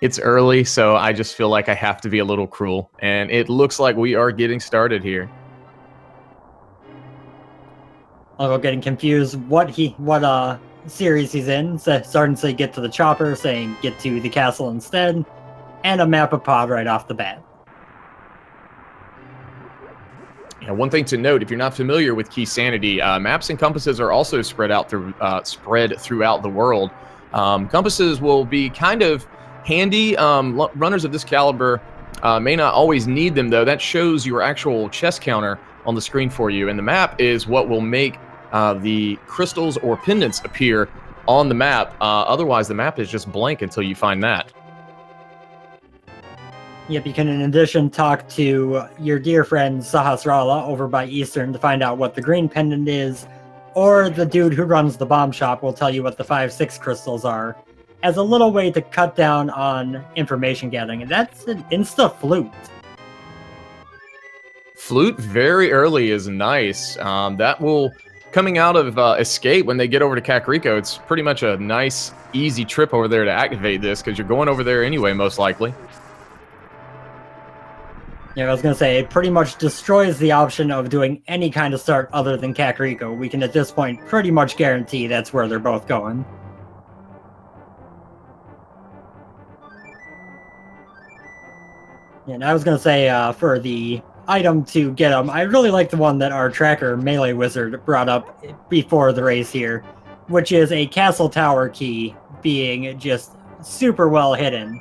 It's early, so I just feel like I have to be a little cruel. And it looks like we are getting started here. I'll go getting confused what series he's in. So starting to say get to the chopper, saying get to the castle instead, and a map of pod right off the bat. Yeah, one thing to note, if you're not familiar with Key Sanity, maps and compasses are also spread throughout the world. Compasses will be kind of handy. Runners of this caliber may not always need them, though. That shows your actual chest counter on the screen for you, and the map is what will make the crystals or pendants appear on the map. Otherwise, the map is just blank until you find that. Yep, you can in addition talk to your dear friend Hahasell over by Eastern to find out what the green pendant is, or the dude who runs the bomb shop will tell you what the 5-6 crystals are, as a little way to cut down on information gathering, and that's an insta-flute. Flute very early is nice. That will, coming out of Escape, when they get over to Kakariko, it's pretty much a nice, easy trip over there to activate this, because you're going over there anyway, most likely. Yeah, I was going to say, it pretty much destroys the option of doing any kind of start other than Kakariko. We can, at this point, pretty much guarantee that's where they're both going. And I was going to say, for the item to get them, I really like the one that our tracker Melee Wizard brought up before the race here, which is a castle tower key being just super well hidden.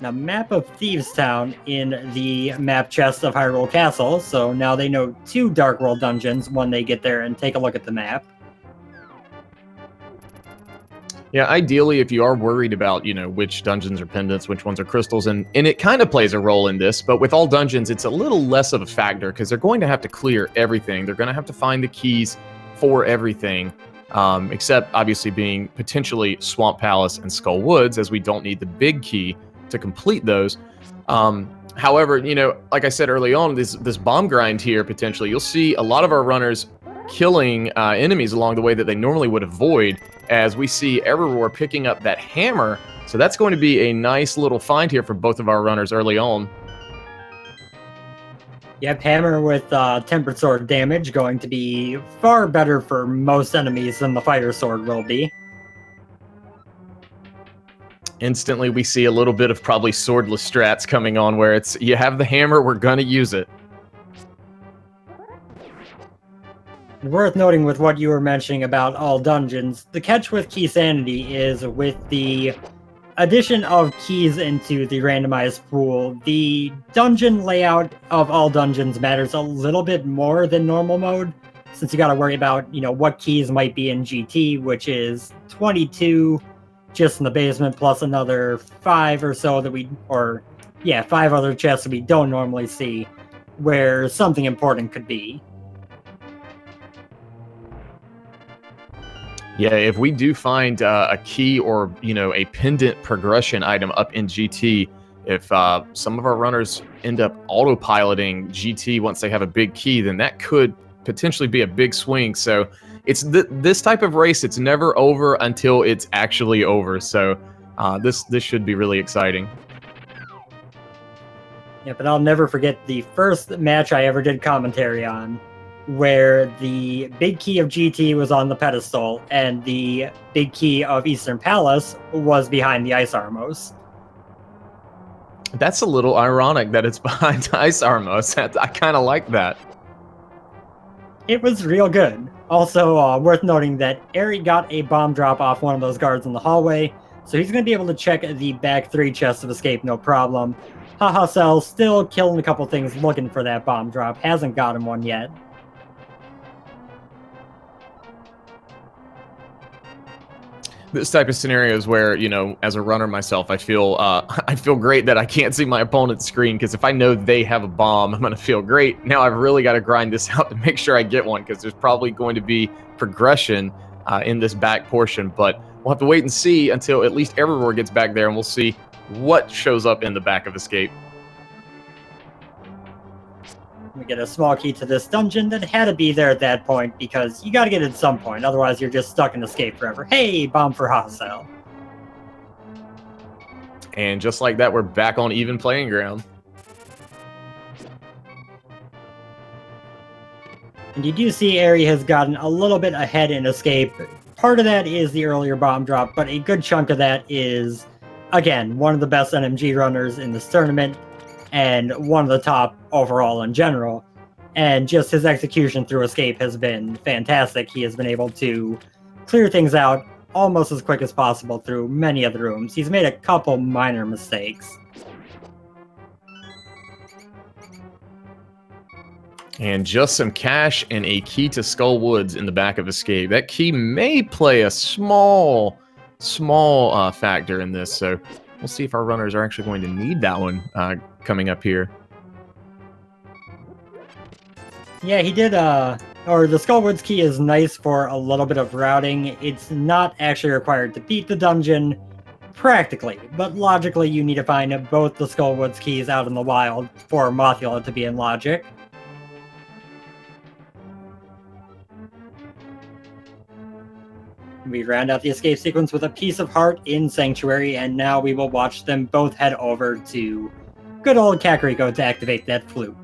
Now, map of Thieves Town in the map chest of Hyrule Castle, so now they know 2 Dark World dungeons when they get there and take a look at the map. Yeah, ideally, if you are worried about, which dungeons are pendants, which ones are crystals, and it kind of plays a role in this, but with all dungeons, it's a little less of a factor, because they're going to have to clear everything. They're going to have to find the keys for everything, except, obviously, being potentially Swamp Palace and Skull Woods, as we don't need the big key to complete those. However, like I said early on, this bomb grind here, potentially, you'll see a lot of our runners killing enemies along the way that they normally would avoid, as we see Eriror picking up that hammer. So that's going to be a nice little find here for both of our runners early on. Yep, hammer with tempered sword damage, going to be far better for most enemies than the fighter sword will be. Instantly, we see a little bit of probably swordless strats coming on, where it's, you have the hammer, we're gonna use it. Worth noting with what you were mentioning about all dungeons, the catch with Key Sanity is with the addition of keys into the randomized pool, the dungeon layout of all dungeons matters a little bit more than normal mode, since you gotta worry about, what keys might be in GT, which is 22 just in the basement, plus another 5 or so that 5 other chests that we don't normally see, where something important could be. Yeah, if we do find a key or, a pendant progression item up in GT, if some of our runners end up autopiloting GT once they have a big key, then that could potentially be a big swing. So it's this type of race, it's never over until it's actually over. So this should be really exciting. Yeah, but I'll never forget the first match I ever did commentary on, where the big key of GT was on the pedestal and the big key of Eastern Palace was behind the Ice Armos. That's a little ironic that it's behind Ice Armos. I kind of like that. It was real good. Also, worth noting that Eri got a bomb drop off one of those guards in the hallway, so he's going to be able to check the back 3 chests of escape no problem. Hahasell still killing a couple things looking for that bomb drop, hasn't gotten one yet. This type of scenarios where, as a runner myself, I feel great that I can't see my opponent's screen, because if I know they have a bomb, I'm going to feel great. Now I've really got to grind this out to make sure I get one, because there's probably going to be progression in this back portion. But we'll have to wait and see until at least Eriror gets back there, and we'll see what shows up in the back of Escape. We get a small key to this dungeon that had to be there at that point because you gotta get it at some point, otherwise you're just stuck in escape forever. Hey, bomb for Hahasell. And just like that, we're back on even playing ground. And you do see Eri has gotten a little bit ahead in escape. Part of that is the earlier bomb drop, but a good chunk of that is, again, one of the best NMG runners in this tournament, and one of the top overall in general. And just his execution through escape has been fantastic. He has been able to clear things out almost as quick as possible through many of the rooms. He's made a couple minor mistakes. And just some cash and a key to Skull Woods in the back of escape. That key may play a small factor in this, so we'll see if our runners are actually going to need that one coming up here. Yeah, he did, or the Skullwoods key is nice for a little bit of routing. It's not actually required to beat the dungeon, practically, but logically you need to find both the Skullwoods keys out in the wild for Mothula to be in logic. We round out the escape sequence with a piece of heart in Sanctuary, and now we will watch them both head over to good old Kakariko to activate that flute.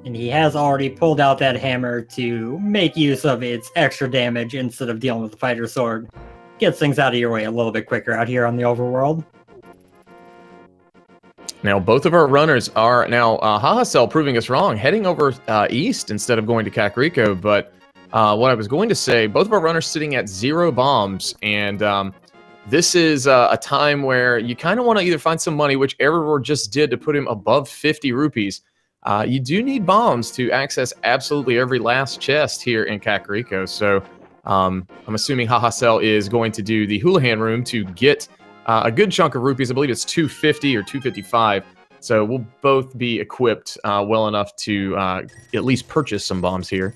And he has already pulled out that hammer to make use of its extra damage instead of dealing with the fighter sword. Gets things out of your way a little bit quicker out here on the overworld. Now, both of our runners are now Hahasell proving us wrong, heading over east instead of going to Kakariko. But what I was going to say, both of our runners sitting at 0 bombs, and this is a time where you kind of want to either find some money, which Eriror just did to put him above 50 rupees. You do need bombs to access absolutely every last chest here in Kakariko. So I'm assuming Hahasell is going to do the Houlihan room to get a good chunk of rupees. I believe it's 250 or 255. So we'll both be equipped well enough to at least purchase some bombs here.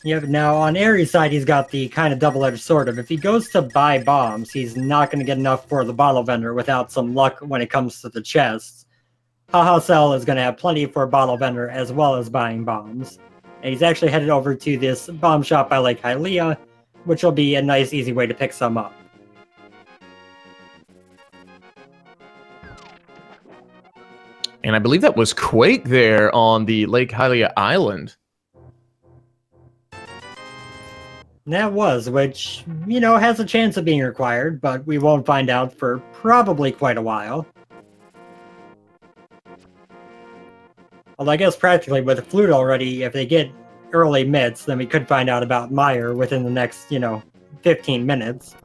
Yeah, but now on Eri's side, he's got the kind of double-edged sword of if he goes to buy bombs, he's not going to get enough for the bottle vendor without some luck when it comes to the chests. Hahasell is going to have plenty for bottle vendor as well as buying bombs. And he's actually headed over to this bomb shop by Lake Hylia, which will be a nice, easy way to pick some up. And I believe that was Quake there on the Lake Hylia Island. That was, which, you know, has a chance of being required, but we won't find out for probably quite a while. Although I guess practically with the flute already, if they get early mitts, then we could find out about Meyer within the next, 15 minutes.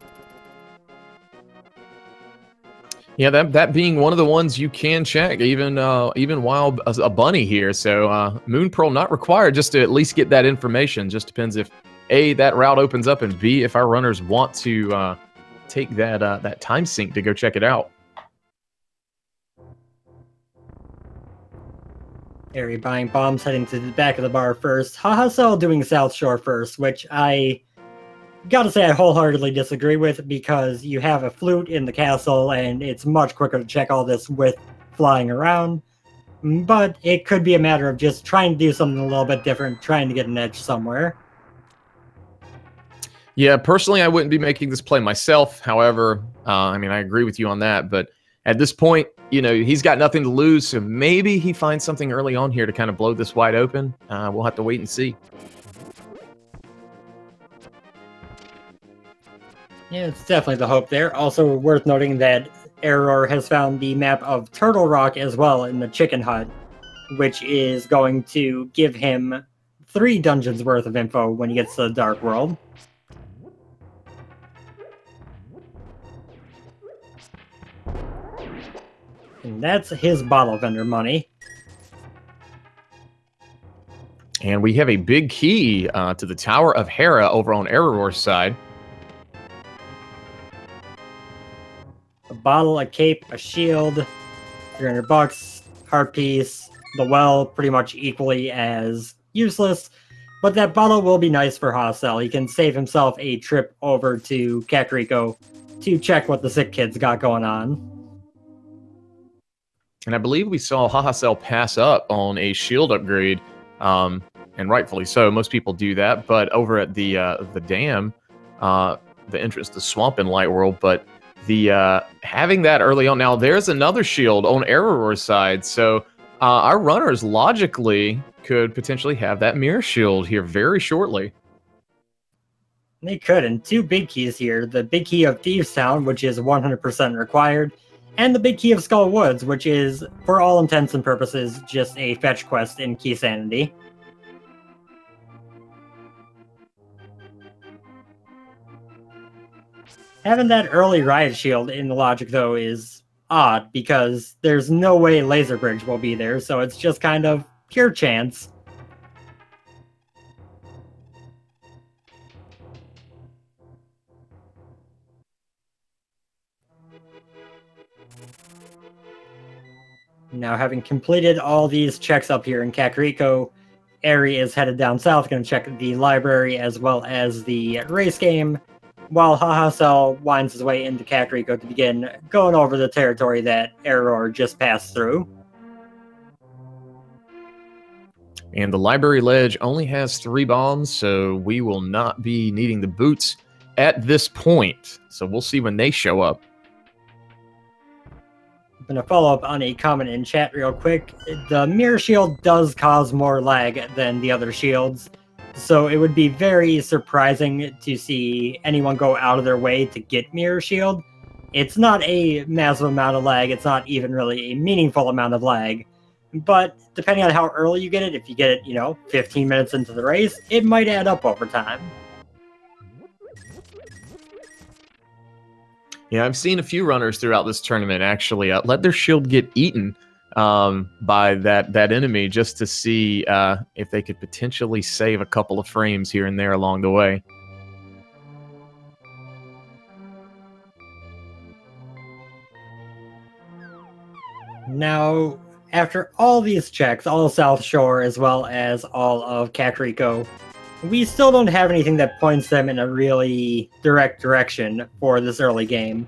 Yeah, that being one of the ones you can check, even while a bunny here. So Moon Pearl not required, just to at least get that information. Just depends if A, that route opens up, and B, if our runners want to take that time sink to go check it out. Eri buying bombs, heading to the back of the bar first. Hahasell doing South Shore first, which I gotta say I wholeheartedly disagree with, because you have a flute in the castle and it's much quicker to check all this with flying around. But it could be a matter of just trying to do something a little bit different, trying to get an edge somewhere. Yeah, personally, I wouldn't be making this play myself. However, I mean, I agree with you on that. But at this point, he's got nothing to lose, so maybe he finds something early on here to kind of blow this wide open. We'll have to wait and see. Yeah, it's definitely the hope there. Also worth noting that Eriror has found the map of Turtle Rock as well in the Chicken Hut, which is going to give him 3 dungeons worth of info when he gets to the Dark World. And that's his bottle vendor money. And we have a big key to the Tower of Hera over on Eriror's side. A bottle, a cape, a shield, 300 bucks, heart piece, the well pretty much equally as useless. But that bottle will be nice for Hahasell. He can save himself a trip over to Kakariko to check what the sick kids got going on. And I believe we saw Hahasell pass up on a shield upgrade, and rightfully so. Most people do that, but over at the dam, the entrance to Swamp in Light World, but the having that early on. Now there's another shield on Eriror's side, so our runners logically could potentially have that mirror shield here very shortly. They could, and two big keys here. The big key of Thieves Town, which is 100% required, and the big key of Skull Woods, which is, for all intents and purposes, just a fetch quest in Key Sanity. Having that early riot shield in the logic, though, is odd, because there's no way Laser Bridge will be there, so it's just kind of pure chance. Now, having completed all these checks up here in Kakariko, Eri is headed down south, going to check the library as well as the race game, while Hahasell winds his way into Kakariko to begin going over the territory that Eriror just passed through. And the library ledge only has 3 bombs, so we will not be needing the boots at this point. So we'll see when they show up. I'm going to follow up on a comment in chat real quick. The mirror shield does cause more lag than the other shields, so it would be very surprising to see anyone go out of their way to get mirror shield. It's not a massive amount of lag, it's not even really a meaningful amount of lag, but depending on how early you get it, if you get it, 15 minutes into the race, it might add up over time. Yeah, I've seen a few runners throughout this tournament actually let their shield get eaten by that enemy just to see if they could potentially save a couple of frames here and there along the way. Now, after all these checks, all of South Shore as well as all of Kakariko, we still don't have anything that points them in a really direct direction for this early game.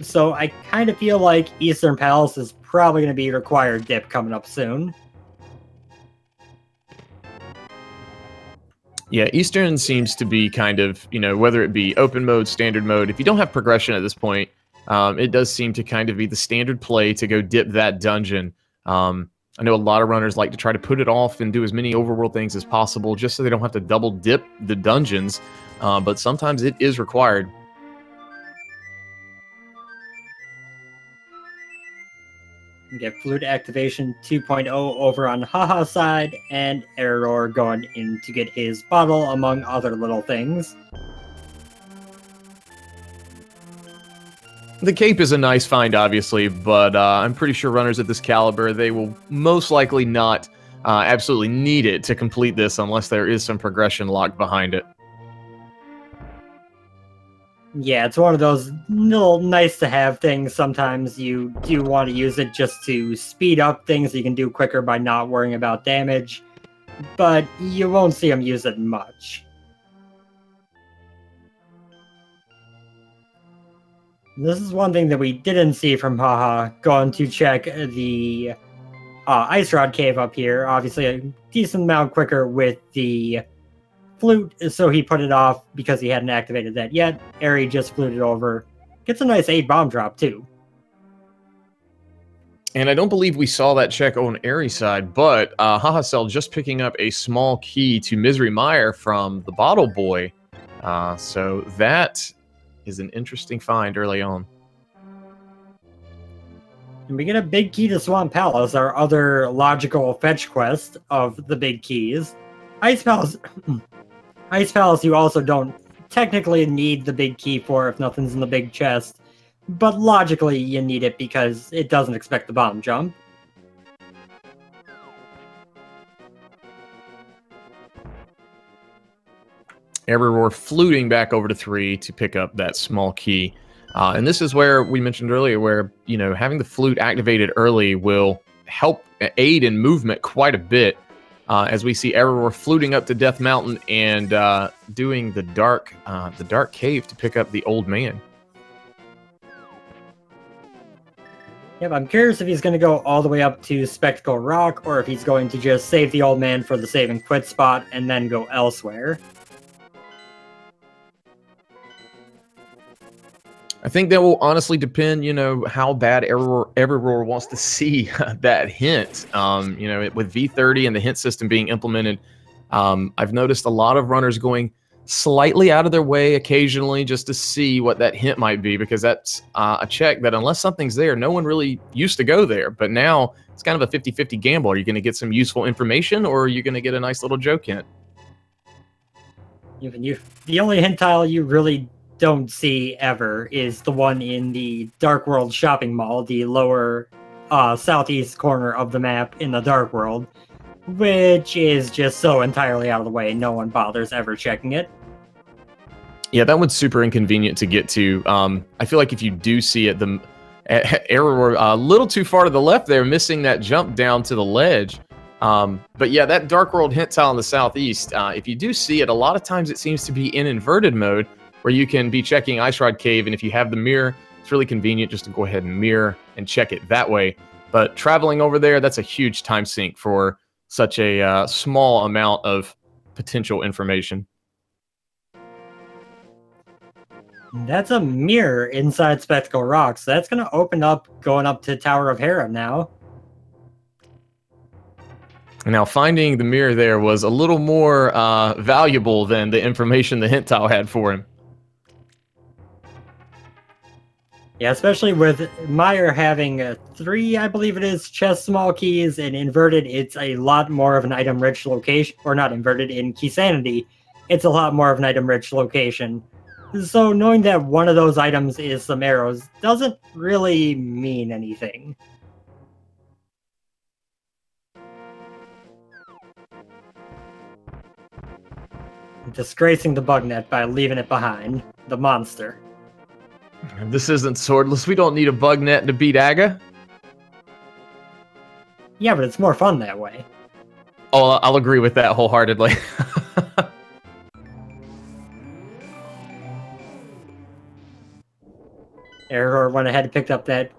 So I kind of feel like Eastern Palace is probably going to be required dip coming up soon. Yeah, Eastern seems to be kind of, whether it be open mode, standard mode, if you don't have progression at this point, it does seem to kind of be the standard play to go dip that dungeon. I know a lot of runners like to try to put it off and do as many overworld things as possible just so they don't have to double dip the dungeons, but sometimes it is required. You get Flute Activation 2.0 over on Haha's side, and Eriror going in to get his bottle, among other little things. The cape is a nice find, obviously, but I'm pretty sure runners at this caliber, they will most likely not absolutely need it to complete this unless there is some progression locked behind it. Yeah, it's one of those little nice-to-have things. Sometimes you do want to use it just to speed up things you can do quicker by not worrying about damage, but you won't see them use it much. This is one thing that we didn't see from Haha going to check the Ice Rod Cave up here. Obviously, a decent amount quicker with the flute, so he put it off because he hadn't activated that yet. Eri just fluted over. Gets a nice 8 bomb drop, too. And I don't believe we saw that check on Eri's side, but Hahasell just picking up a small key to Misery Mire from the Bottle Boy. So that is an interesting find early on. And we get a big key to Swamp Palace, our other logical fetch quest of the big keys. Ice Palace, you also don't technically need the big key for if nothing's in the big chest, but logically you need it because it doesn't expect the bomb jump. Eriror fluting back over to 3 to pick up that small key. And this is where we mentioned earlier where, having the flute activated early will help aid in movement quite a bit. as we see Eriror fluting up to Death Mountain and doing the dark cave to pick up the old man. Yep, I'm curious if he's going to go all the way up to Spectacle Rock, or if he's going to just save the old man for the save and quit spot and then go elsewhere. I think that will honestly depend, you know, how bad Eriror wants to see that hint. You know, with V30 and the hint system being implemented, I've noticed a lot of runners going slightly out of their way occasionally just to see what that hint might be, because that's a check that unless something's there, no one really used to go there. But now it's kind of a 50-50 gamble. Are you going to get some useful information, or are you going to get a nice little joke hint? The only hint tile you really don't see ever is the one in the Dark World shopping mall, the lower southeast corner of the map in the Dark World, which is just so entirely out of the way, no one bothers ever checking it. Yeah, that one's super inconvenient to get to. I feel like if you do see it, the Eriror a little too far to the left there, missing that jump down to the ledge. But yeah, that Dark World hint tile in the southeast, if you do see it, a lot of times it seems to be in inverted mode, where you can be checking Ice Rod Cave, and if you have the mirror, it's really convenient just to go ahead and mirror and check it that way. But traveling over there, that's a huge time sink for such a small amount of potential information. That's a mirror inside Spectacle Rock, so that's going to open up going up to Tower of Hera now. Now, finding the mirror there was a little more valuable than the information the hint tile had for him. Yeah, especially with Meyer having 3, I believe it is, chest small keys, and inverted, it's a lot more of an item-rich location. Or not inverted, in Key Sanity, it's a lot more of an item-rich location. So knowing that one of those items is some arrows doesn't really mean anything. Disgracing the bug net by leaving it behind. The monster. This isn't swordless. We don't need a bug net to beat Aga. Yeah, but it's more fun that way. Oh, I'll agree with that wholeheartedly. Eriror went ahead and picked up that.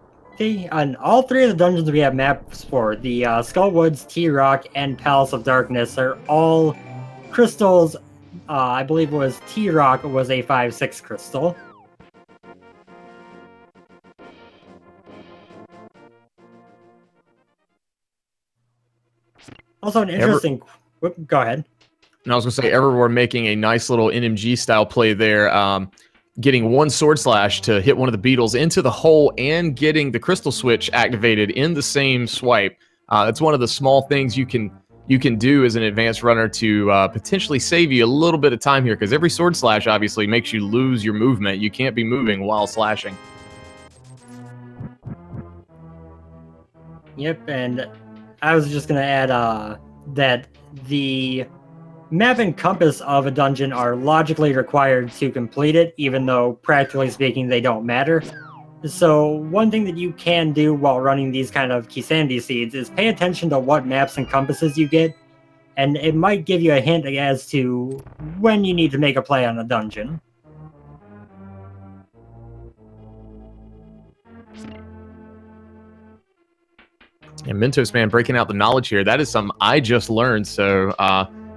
On all 3 of the dungeons we have maps for, the Skullwoods, T-Rock, and Palace of Darkness are all crystals. I believe it was T-Rock was a 5/6 crystal. Also, an interesting... Go ahead. And I was going to say, Eriror making a nice little NMG-style play there, getting one sword slash to hit one of the beetles into the hole and getting the crystal switch activated in the same swipe. It's one of the small things you can do as an advanced runner to potentially save you a little bit of time here, because every sword slash obviously makes you lose your movement. You can't be moving while slashing. Yep, and I was just going to add that the map and compass of a dungeon are logically required to complete it, even though, practically speaking, they don't matter. So one thing that you can do while running these kind of Key Sanity seeds is pay attention to what maps and compasses you get, and it might give you a hint as to when you need to make a play on a dungeon. And Mentos, man, breaking out the knowledge here. That is something I just learned. So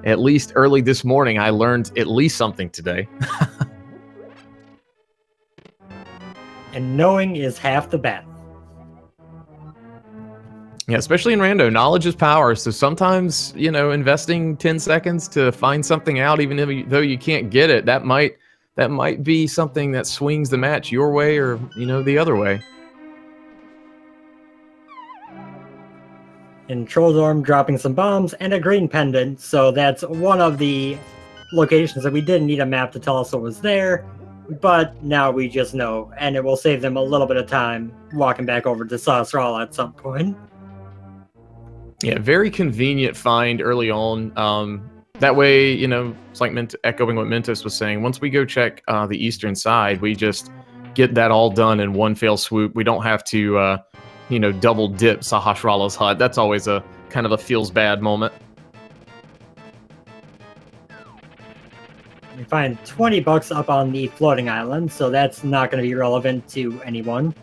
at least early this morning, I learned at least something today. And knowing is half the battle. Yeah, especially in Rando, knowledge is power. So sometimes, you know, investing 10 seconds to find something out, even though you can't get it, that might be something that swings the match your way or, you know, the other way. And Trolldorm dropping some bombs and a green pendant, so that's one of the locations that we didn't need a map to tell us what was there, but now we just know, and it will save them a little bit of time walking back over to Hahasell at some point. Yeah, very convenient find early on. That way, you know, it's like echoing what Mentos was saying. Once we go check the eastern side, we just get that all done in one fell swoop. We don't have to... you know, double dip Hahasell's hut. That's always a kind of a feels bad moment. You find 20 bucks up on the floating island, so that's not going to be relevant to anyone.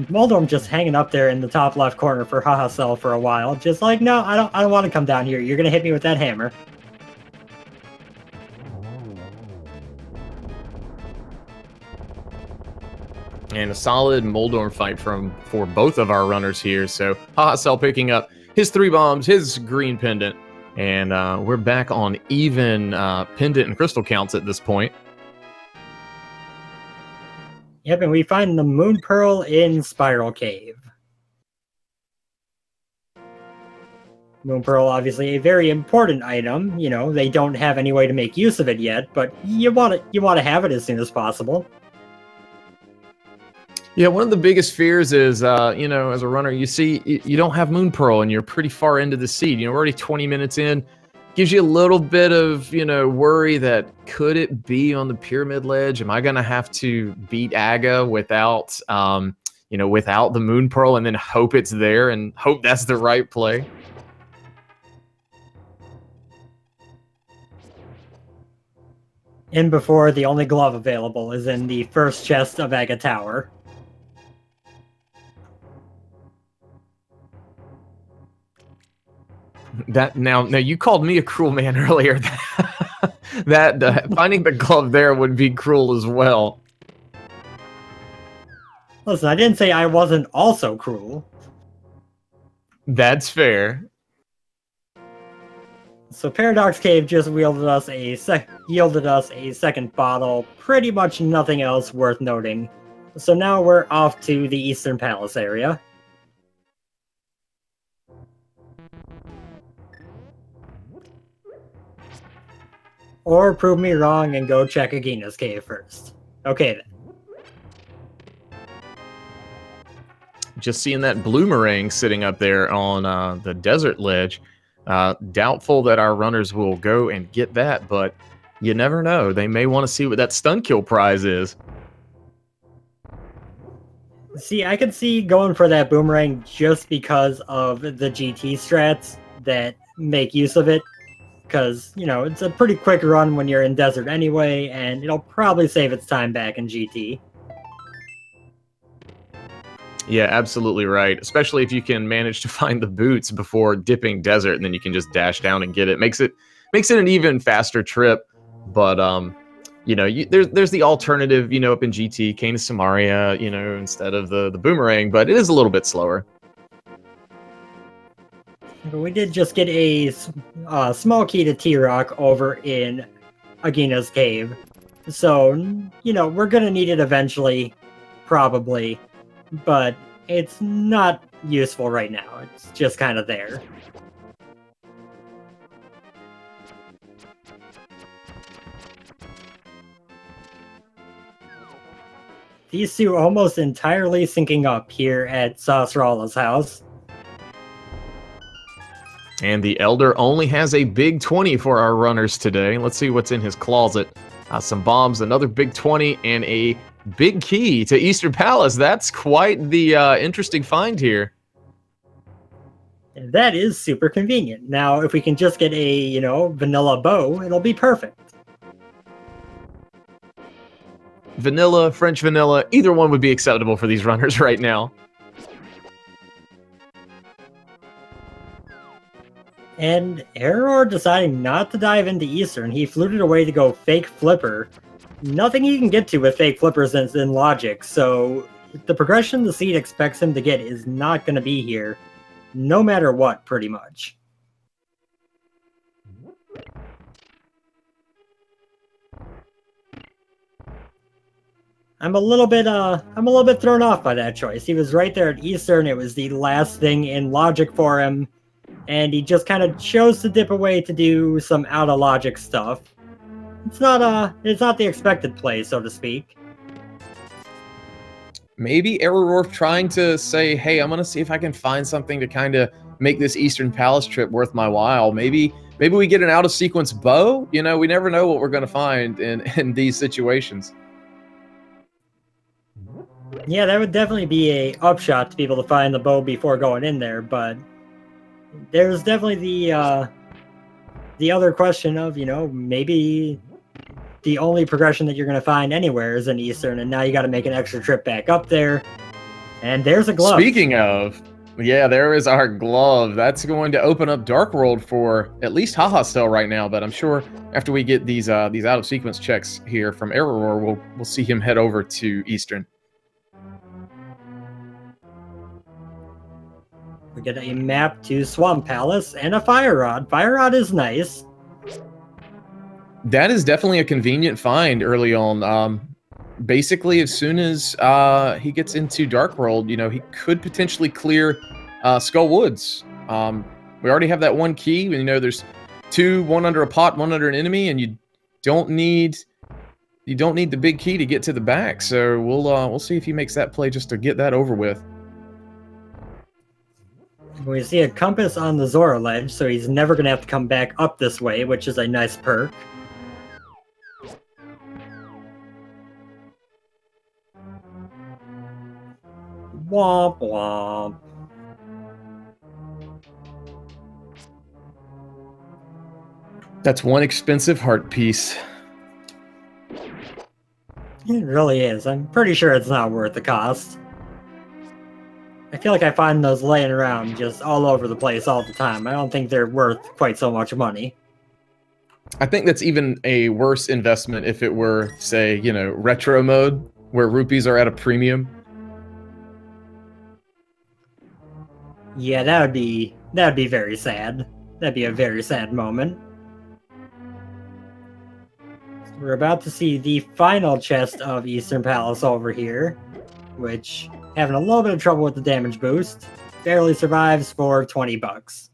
Moldorm just hanging up there in the top left corner for Hahasell for a while, just like, no, I don't want to come down here. You're going to hit me with that hammer. And a solid Moldorm fight for both of our runners here. So Hahasell picking up his 3 bombs, his green pendant, and we're back on even pendant and crystal counts at this point. Yep, and we find the Moon Pearl in Spiral Cave. Moon Pearl, obviously a very important item. You know, they don't have any way to make use of it yet, but you want to have it as soon as possible. Yeah, one of the biggest fears is, you know, as a runner, you see you don't have Moon Pearl and you're pretty far into the seed. You know, we're already 20 minutes in. Gives you a little bit of, you know, worry that could it be on the pyramid ledge? Am I going to have to beat Aga without, you know, without the Moon Pearl and then hope it's there and hope that's the right play? In before, the only glove available is in the first chest of Aga Tower. That now you called me a cruel man earlier. that finding the glove there would be cruel as well. Listen, I didn't say I wasn't also cruel. That's fair. So Paradox Cave just yielded us a second bottle. Pretty much nothing else worth noting. So now we're off to the Eastern Palace area. Or prove me wrong and go check Agina's cave first. Okay then. Just seeing that bloomerang sitting up there on the desert ledge. Doubtful that our runners will go and get that, but you never know. They may want to see what that stun kill prize is. See, I could see going for that boomerang just because of the GT strats that make use of it. Because, you know, it's a pretty quick run when you're in desert anyway, and it'll probably save its time back in GT. Yeah, absolutely right. Especially if you can manage to find the boots before dipping desert, and then you can just dash down and get it. Makes it an even faster trip. But you know, there's the alternative, you know, up in GT, Cane of Samaria, you know, instead of the boomerang, but it is a little bit slower. But we did just get a small key to T-Rock over in Agina's cave. So, you know, we're going to need it eventually, probably. But it's not useful right now. It's just kind of there. These two almost entirely syncing up here at Sasrala's house. And the Elder only has a big 20 for our runners today. Let's see what's in his closet. Some bombs, another big 20, and a big key to Eastern Palace. That's quite the interesting find here. And that is super convenient. Now, if we can just get a, you know, vanilla bow, it'll be perfect. Vanilla, French vanilla, either one would be acceptable for these runners right now. And Eriror deciding not to dive into Eastern, he fluted away to go fake flipper. Nothing he can get to with fake flippers is in logic, so the progression the seed expects him to get is not going to be here, no matter what, pretty much. I'm a little bit thrown off by that choice. He was right there at Eastern. It was the last thing in logic for him, and he just kind of chose to dip away to do some out of logic stuff. It's not the expected play, so to speak. Maybe Eriror trying to say, hey, I'm gonna see if I can find something to kind of make this Eastern Palace trip worth my while. Maybe we get an out of sequence bow. You know, we never know what we're gonna find in these situations. Yeah, that would definitely be a upshot to be able to find the bow before going in there, but there's definitely the the other question of, maybe the only progression that you're going to find anywhere is in Eastern, and now you got to make an extra trip back up there. And there's a glove. Speaking of, yeah, there is our glove. That's going to open up Dark World for at least Hahasell right now, but I'm sure after we get these out of sequence checks here from Eriror, we'll see him head over to Eastern. We get a map to Swamp Palace and a fire rod. Fire rod is nice. That is definitely a convenient find early on. Basically, as soon as he gets into Dark World, he could potentially clear Skull Woods. We already have that one key. There's two, one under a pot, one under an enemy, and you don't need the big key to get to the back. So we'll see if he makes that play just to get that over with. We see a compass on the Zora ledge, so he's never going to have to come back up this way, which is a nice perk. Womp womp. That's one expensive heart piece. It really is. I'm pretty sure it's not worth the cost. I feel like I find those laying around just all over the place all the time. I don't think they're worth quite so much money. I think that's even a worse investment if it were, say, retro mode, where rupees are at a premium. Yeah, that'd be very sad. That'd be a very sad moment. So we're about to see the final chest of Eastern Palace over here, which having a little bit of trouble with the damage boost. Barely survives for 20 bucks.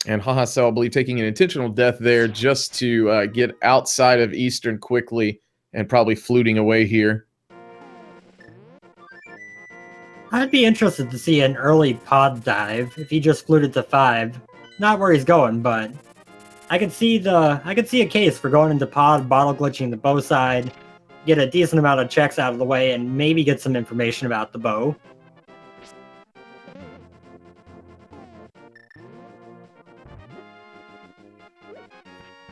And Hahasell, I believe, taking an intentional death there just to get outside of Eastern quickly and probably fluting away here. I'd be interested to see an early pod dive if he just fluted to 5. Not where he's going, but I could see a case for going into pod, bottle glitching the bow side, get a decent amount of checks out of the way, and maybe get some information about the bow.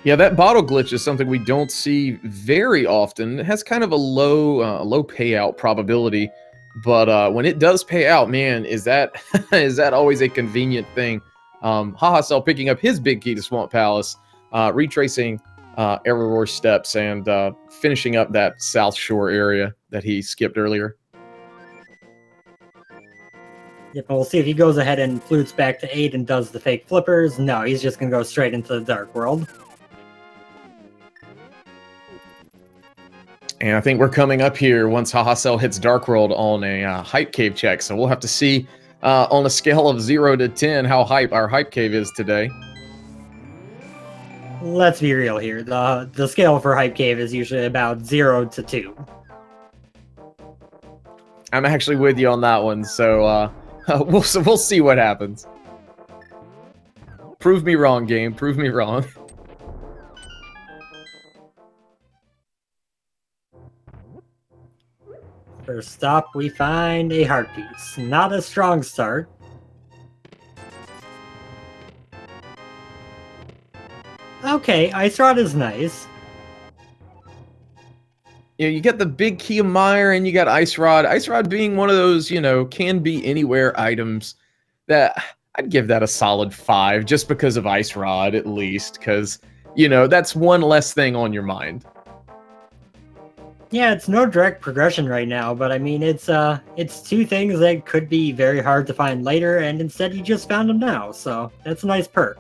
Yeah, that bottle glitch is something we don't see very often. It has kind of a low payout probability, but when it does pay out, man, is that is that always a convenient thing? Hahasell picking up his big key to Swamp Palace, retracing Eriror's steps, and finishing up that South Shore area that he skipped earlier. Yep, we'll see if he goes ahead and flutes back to 8 and does the fake flippers. No, he's just going to go straight into the Dark World. And I think we're coming up here once Hahasell hits Dark World on a hype cave check. So we'll have to see on a scale of 0 to 10 how hype our hype cave is today. Let's be real here. The scale for hype cave is usually about 0 to 2. I'm actually with you on that one. So we'll see what happens. Prove me wrong, game. Prove me wrong. First stop, we find a heart piece. Not a strong start. Okay, Ice Rod is nice. You get the big key of Mire and you got Ice Rod. Ice Rod being one of those, can be anywhere items that I'd give that a solid 5 just because of Ice Rod at least, because, that's one less thing on your mind. Yeah, it's no direct progression right now, but I mean, it's 2 things that could be very hard to find later, and instead you just found them now, so that's a nice perk.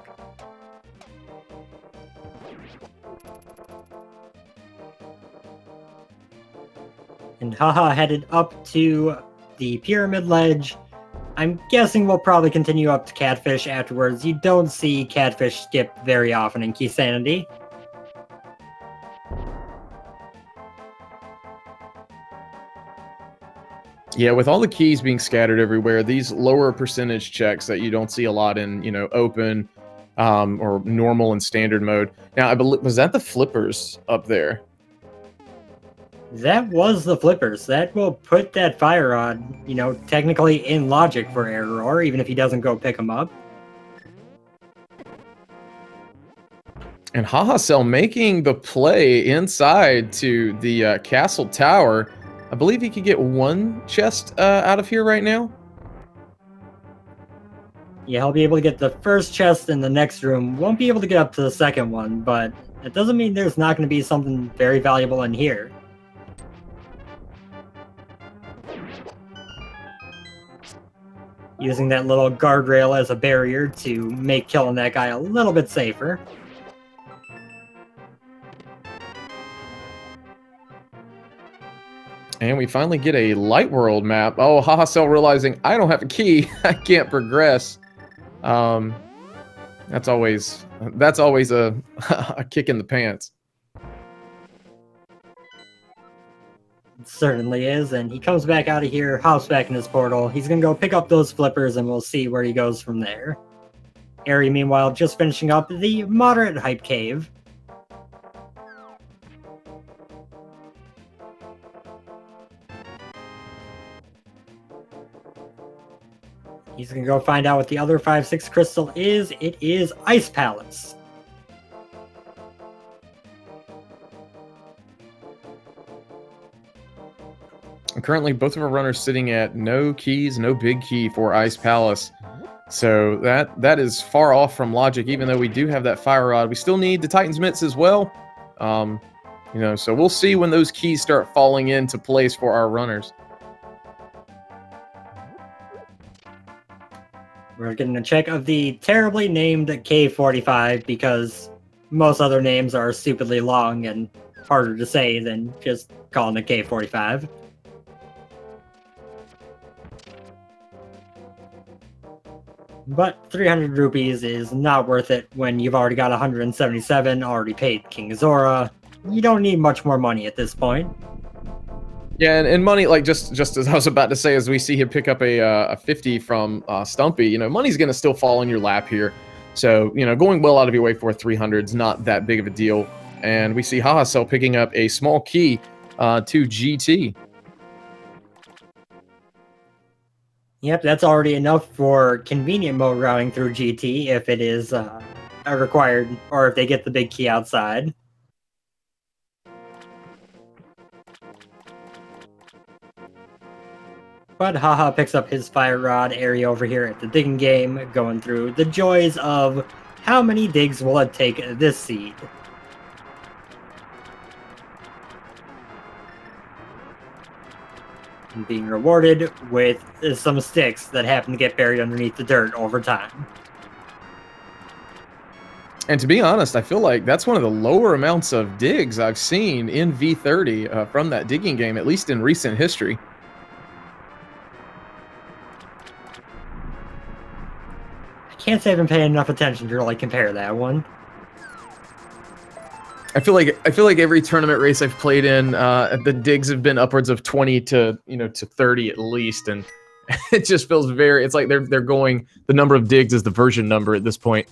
And Haha headed up to the Pyramid Ledge. I'm guessing we'll probably continue up to Catfish afterwards. You don't see Catfish skip very often in Key Sanity. Yeah, with all the keys being scattered everywhere, these lower percentage checks that you don't see a lot in, open or normal and standard mode. Now, I believe, was that the flippers up there? That was the flippers. That will put that fire rod, technically in logic for Eriror, even if he doesn't go pick him up. And Hahasell making the play inside to the castle tower. I believe he could get one chest out of here right now. Yeah, he'll be able to get the first chest in the next room. Won't be able to get up to the second one, but it doesn't mean there's not going to be something very valuable in here. Using that little guardrail as a barrier to make killing that guy a little bit safer. And we finally get a Light World map. Oh, Hahasell realizing I don't have a key. I can't progress. That's always a, a kick in the pants. It certainly is, and he comes back out of here, hops back in his portal. He's gonna go pick up those flippers, and we'll see where he goes from there. Eri, meanwhile, just finishing up the moderate hype cave. He's gonna go find out what the other 5/6 crystal is. It is Ice Palace. And currently, both of our runners sitting at no keys, no big key for Ice Palace. So that is far off from logic, even though we do have that Fire Rod. We still need the Titan's Mitts as well. You know, so we'll see when those keys start falling into place for our runners. We're getting a check of the terribly named K45 because most other names are stupidly long and harder to say than just calling it K45. But 300 rupees is not worth it when you've already got 177, already paid King Zora. You don't need much more money at this point. Yeah, and money, like just as I was about to say, as we see him pick up a 50 from Stumpy, you know, money's going to still fall in your lap here. So, you know, going well out of your way for 300 is not that big of a deal. And we see Hahasell picking up a small key to GT. Yep, that's already enough for convenient mode routing through GT if it is required, or if they get the big key outside. But Haha picks up his Fire Rod area over here at the digging game, going through the joys of how many digs will it take this seed. And being rewarded with some sticks that happen to get buried underneath the dirt over time. And to be honest, I feel like that's one of the lower amounts of digs I've seen in V30 from that digging game, at least in recent history. Can't say I've been paying enough attention to really compare that one. I feel like every tournament race I've played in, the digs have been upwards of 20 to to 30 at least, and it just feels very. It's like they're going. The number of digs is the version number at this point.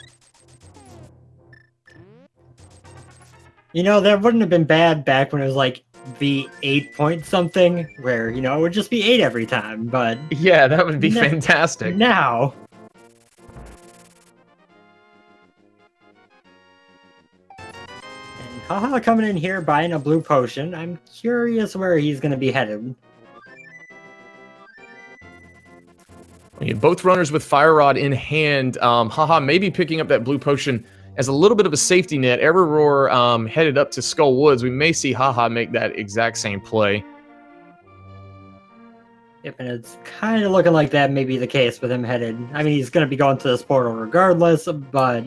You know, that wouldn't have been bad back when it was like V8 point something, where it would just be 8 every time. But yeah, that would be fantastic. Now. Haha coming in here buying a blue potion. I'm curious where he's going to be headed. Both runners with Fire Rod in hand. Haha maybe picking up that blue potion as a little bit of a safety net. Eriror headed up to Skull Woods. We may see Haha make that exact same play. Yep, and it's kind of looking like that may be the case with him headed. I mean, he's going to be going to this portal regardless, but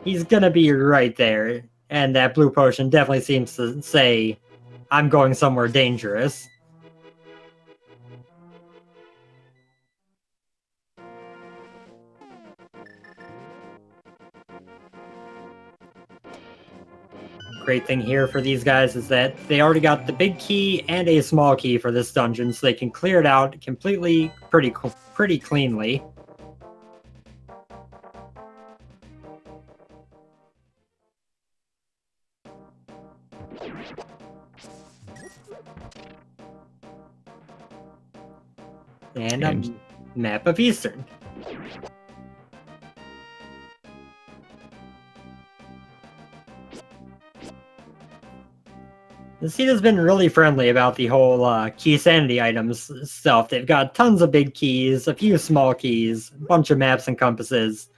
he's going to be right there. And that blue potion definitely seems to say, I'm going somewhere dangerous. Great thing here for these guys is that they already got the big key and a small key for this dungeon, so they can clear it out completely pretty cleanly. And a map of Eastern. The seed has been really friendly about the whole key sanity items stuff. They've got tons of big keys, a few small keys, a bunch of maps and compasses.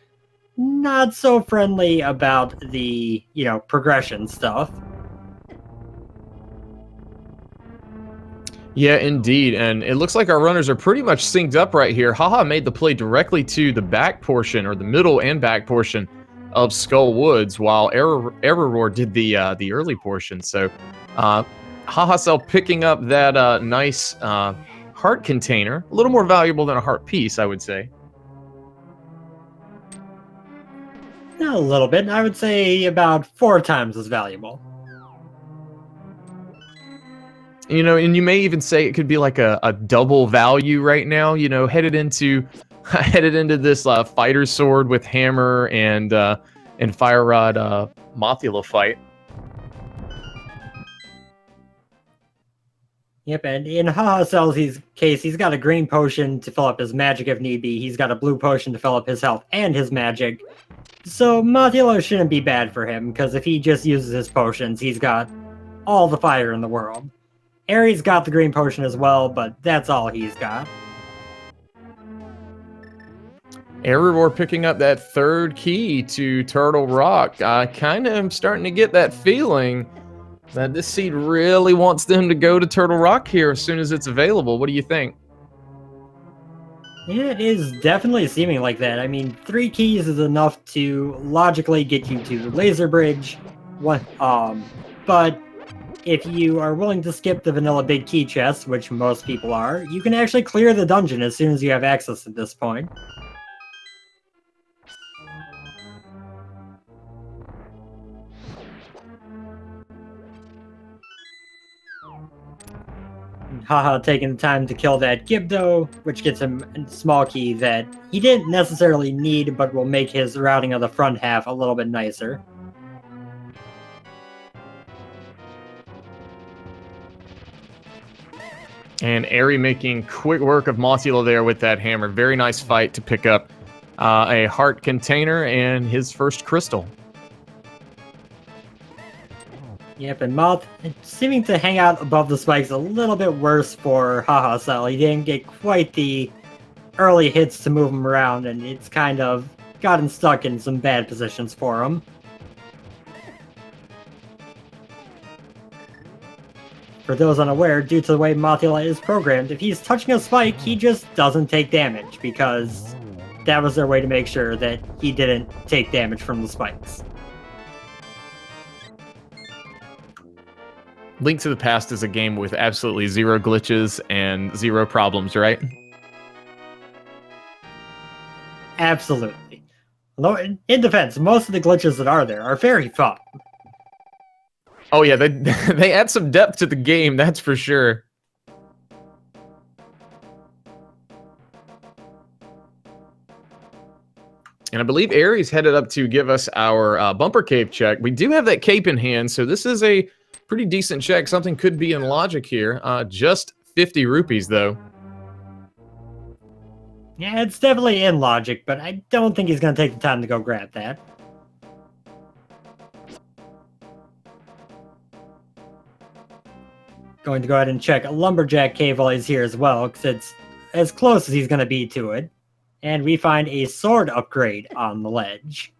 Not so friendly about the, progression stuff. Yeah, indeed. And it looks like our runners are pretty much synced up right here. Haha made the play directly to the back portion, or the middle and back portion of Skull Woods, while Eriror did the early portion. So Hahasell picking up that nice heart container, a little more valuable than a heart piece, I would say. A little bit. I would say about 4 times as valuable. And you may even say it could be like a double value right now, headed into this fighter sword with hammer and fire rod Mothula fight. Yep, and in Hahasell's case, he's got a green potion to fill up his magic if need be. He's got a blue potion to fill up his health and his magic. So Mothula shouldn't be bad for him, because if he just uses his potions, he's got all the fire in the world. Ares got the green potion as well, but that's all he's got. Eriror picking up that 3rd key to Turtle Rock. I kind of am starting to get that feeling that this seed really wants them to go to Turtle Rock here as soon as it's available. What do you think? Yeah, it is definitely seeming like that. I mean, 3 keys is enough to logically get you to Laser Bridge. But if you are willing to skip the vanilla big key chest, which most people are, you can actually clear the dungeon as soon as you have access at this point. Haha taking the time to kill that Gibdo, which gets him a small key that he didn't necessarily need, but will make his routing of the front half a little bit nicer. And Eri making quick work of Mothula there with that hammer. Very nice fight to pick up a heart container and his first crystal. Yep, and Moth seeming to hang out above the spikes a little bit worse for Hahasell. He didn't get quite the early hits to move him around, and it's kind of gotten stuck in some bad positions for him. For those unaware, due to the way Mothula is programmed, if he's touching a spike, he just doesn't take damage, because that was their way to make sure that he didn't take damage from the spikes. Link to the Past is a game with absolutely 0 glitches and 0 problems, right? Absolutely. Although, in defense, most of the glitches that are there are very fun. Oh yeah, they add some depth to the game, that's for sure. And I believe Ares headed up to give us our bumper cape check. We do have that cape in hand, so this is a pretty decent check. Something could be in logic here. Just 50 rupees, though. Yeah, it's definitely in logic, but I don't think he's going to take the time to go grab that. Going to go ahead and check a Lumberjack cave while he's here as well, because it's as close as he's going to be to it. And we find a sword upgrade on the ledge.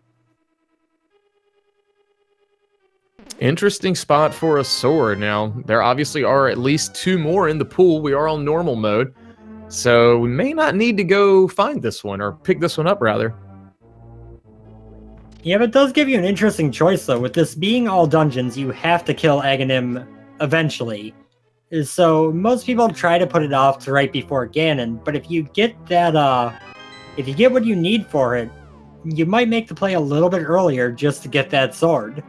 Interesting spot for a sword. Now, there obviously are at least 2 more in the pool. We are on normal mode, so we may not need to go find this one, or pick this one up, rather. Yeah, but it does give you an interesting choice, though. With this being all dungeons, you have to kill Aghanim eventually. So most people try to put it off to right before Ganon, but if you get that, if you get what you need for it, you might make the play a little bit earlier just to get that sword.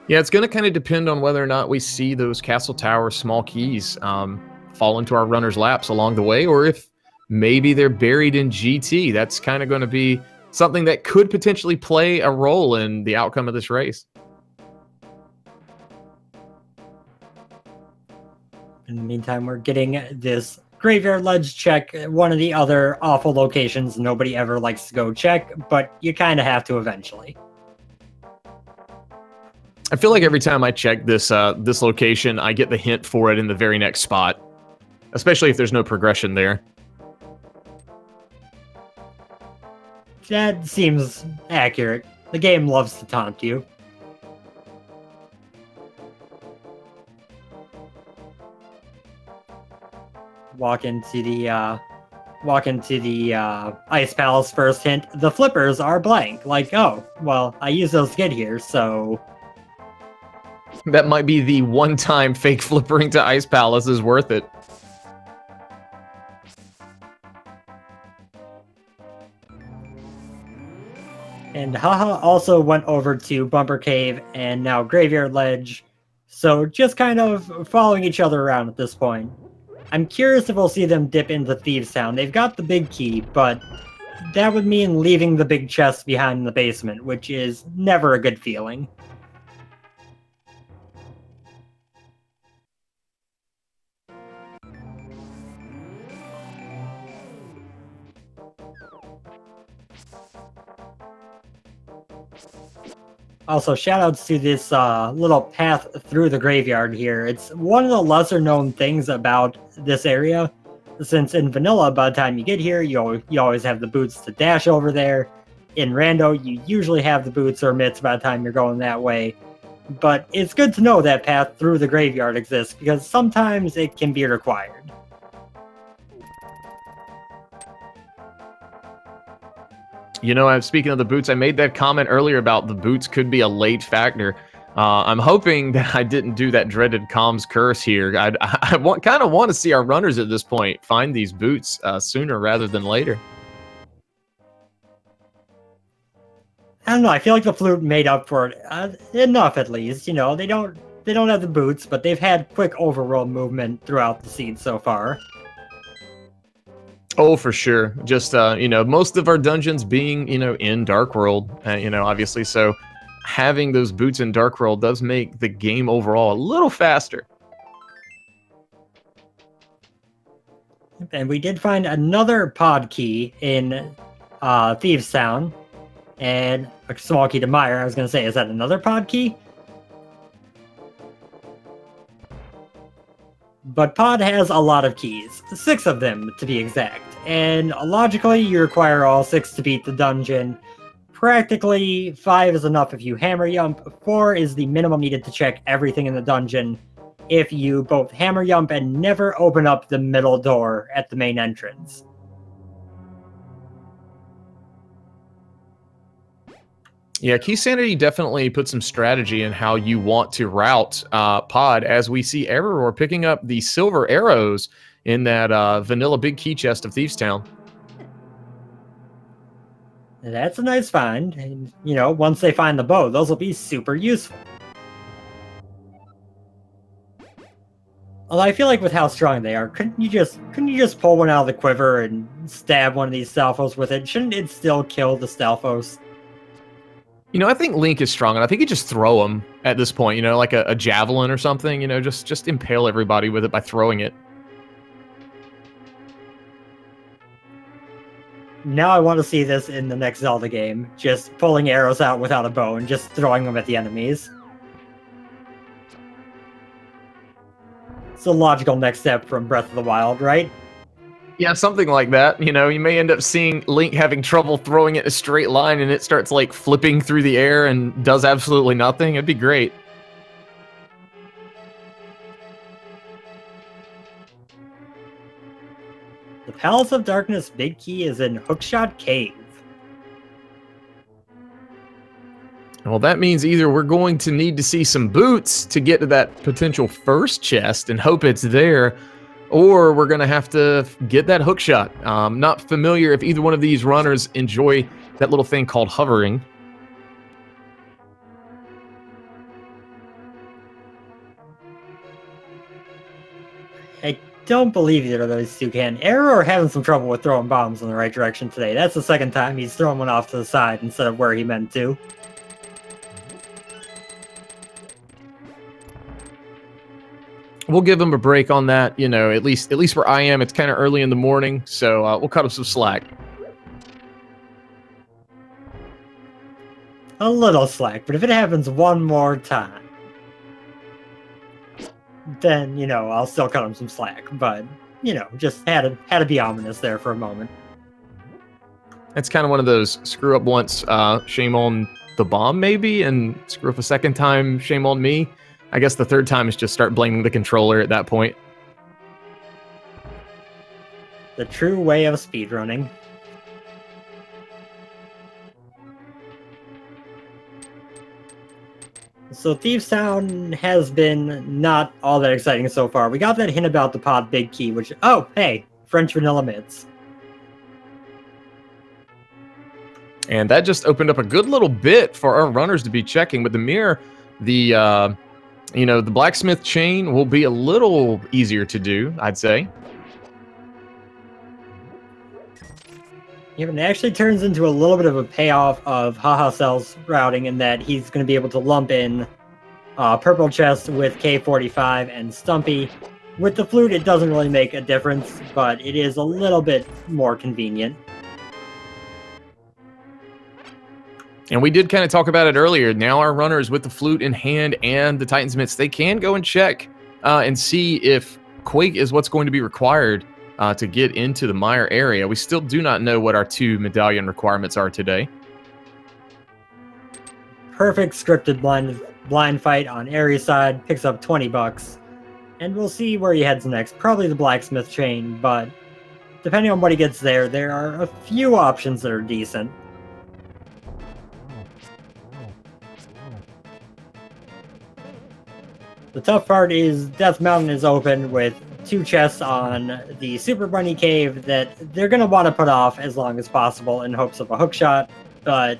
Yeah, it's going to kind of depend on whether or not we see those Castle Tower small keys fall into our runner's laps along the way, or if maybe they're buried in GT. That's kind of going to be something that could potentially play a role in the outcome of this race. In the meantime, we're getting this Graveyard Ledge check, one of the other awful locations nobody ever likes to go check, but you kind of have to eventually. I feel like every time I check this this location, I get the hint for it in the very next spot, especially if there's no progression there. That seems accurate. The game loves to taunt you. Walk into the Ice Palace first hint. The flippers are blank. Like, oh, well, I used those to get here, so... That might be the one-time fake flippering to Ice Palace is worth it. And Haha also went over to Bumper Cave and now Graveyard Ledge, so just kind of following each other around at this point. I'm curious if we'll see them dip into Thieves Town. They've got the big key, but that would mean leaving the big chest behind in the basement, which is never a good feeling. Also, shoutouts to this little path through the graveyard here. It's one of the lesser known things about this area, since in vanilla, by the time you get here, you always have the boots to dash over there. In Rando, you usually have the boots or mitts by the time you're going that way. But it's good to know that path through the graveyard exists, because sometimes it can be required. You know, speaking of the boots, I made that comment earlier about the boots could be a late factor. I'm hoping that I didn't do that dreaded comms curse here. I kind of want to see our runners at this point find these boots sooner rather than later. I don't know. I feel like the flute made up for it enough, at least. You know, they don't have the boots, but they've had quick overworld movement throughout the scene so far. Oh, for sure. Just, you know, most of our dungeons being, you know, in Dark World, you know, obviously. So having those boots in Dark World does make the game overall a little faster. And we did find another pod key in Thieves Town. And a small key to Mire. I was going to say, is that another pod key? But Pod has a lot of keys, 6 of them to be exact, and logically you require all 6 to beat the dungeon. Practically, 5 is enough if you hammer yump, 4 is the minimum needed to check everything in the dungeon if you both hammer yump and never open up the middle door at the main entrance. Yeah, Key Sanity definitely put some strategy in how you want to route Pod, as we see Eriror picking up the silver arrows in that vanilla big key chest of Thieves Town. That's a nice find, and you know, once they find the bow, those will be super useful. Although I feel like with how strong they are, couldn't you just pull one out of the quiver and stab one of these Stalfos with it? Shouldn't it still kill the Stalfos? You know, I think Link is strong, and I think you just throw him at this point, you know, like a javelin or something, you know, just impale everybody with it by throwing it. Now I want to see this in the next Zelda game, just pulling arrows out without a bow and just throwing them at the enemies. It's a logical next step from Breath of the Wild, right? Yeah, something like that. You know, you may end up seeing Link having trouble throwing it in a straight line and it starts like flipping through the air and does absolutely nothing. It'd be great. The Palace of Darkness big key is in Hookshot Cave. Well, that means either we're going to need to see some boots to get to that potential first chest and hope it's there, or we're going to have to get that hook shot. Not familiar if either one of these runners enjoy that little thing called hovering. I don't believe either of those two can. Eriror having some trouble with throwing bombs in the right direction today. That's the second time he's thrown one off to the side instead of where he meant to. We'll give him a break on that, you know, at least where I am, it's kind of early in the morning, so we'll cut him some slack. a little slack, but if it happens one more time, then, you know, I'll still cut him some slack. But, you know, just had to be ominous there for a moment. It's kind of one of those screw up once, shame on the bomb maybe, and screw up a second time, shame on me. I guess the third time is just start blaming the controller at that point. The true way of speedrunning. So Thieves Town has been not all that exciting so far. We got that hint about the pod big key, which, oh, hey, French vanilla mitts. And that just opened up a good little bit for our runners to be checking. With the mirror, the you know, the blacksmith chain will be a little easier to do, I'd say. Yeah, but it actually turns into a little bit of a payoff of Hahasell's routing in that he's going to be able to lump in Purple Chest with K45 and Stumpy. With the flute, it doesn't really make a difference, but it is a little bit more convenient. And we did kind of talk about it earlier. Now our runners with the flute in hand and the Titan's Mitts, they can go and check and see if Quake is what's going to be required to get into the mire area. We still do not know what our 2 medallion requirements are today. Perfect scripted blind fight on Aries' side, picks up 20 bucks. And we'll see where he heads next. Probably the blacksmith chain, but depending on what he gets there, there are a few options that are decent. The tough part is Death Mountain is open with 2 chests on the Super Bunny Cave that they're going to want to put off as long as possible in hopes of a hookshot, but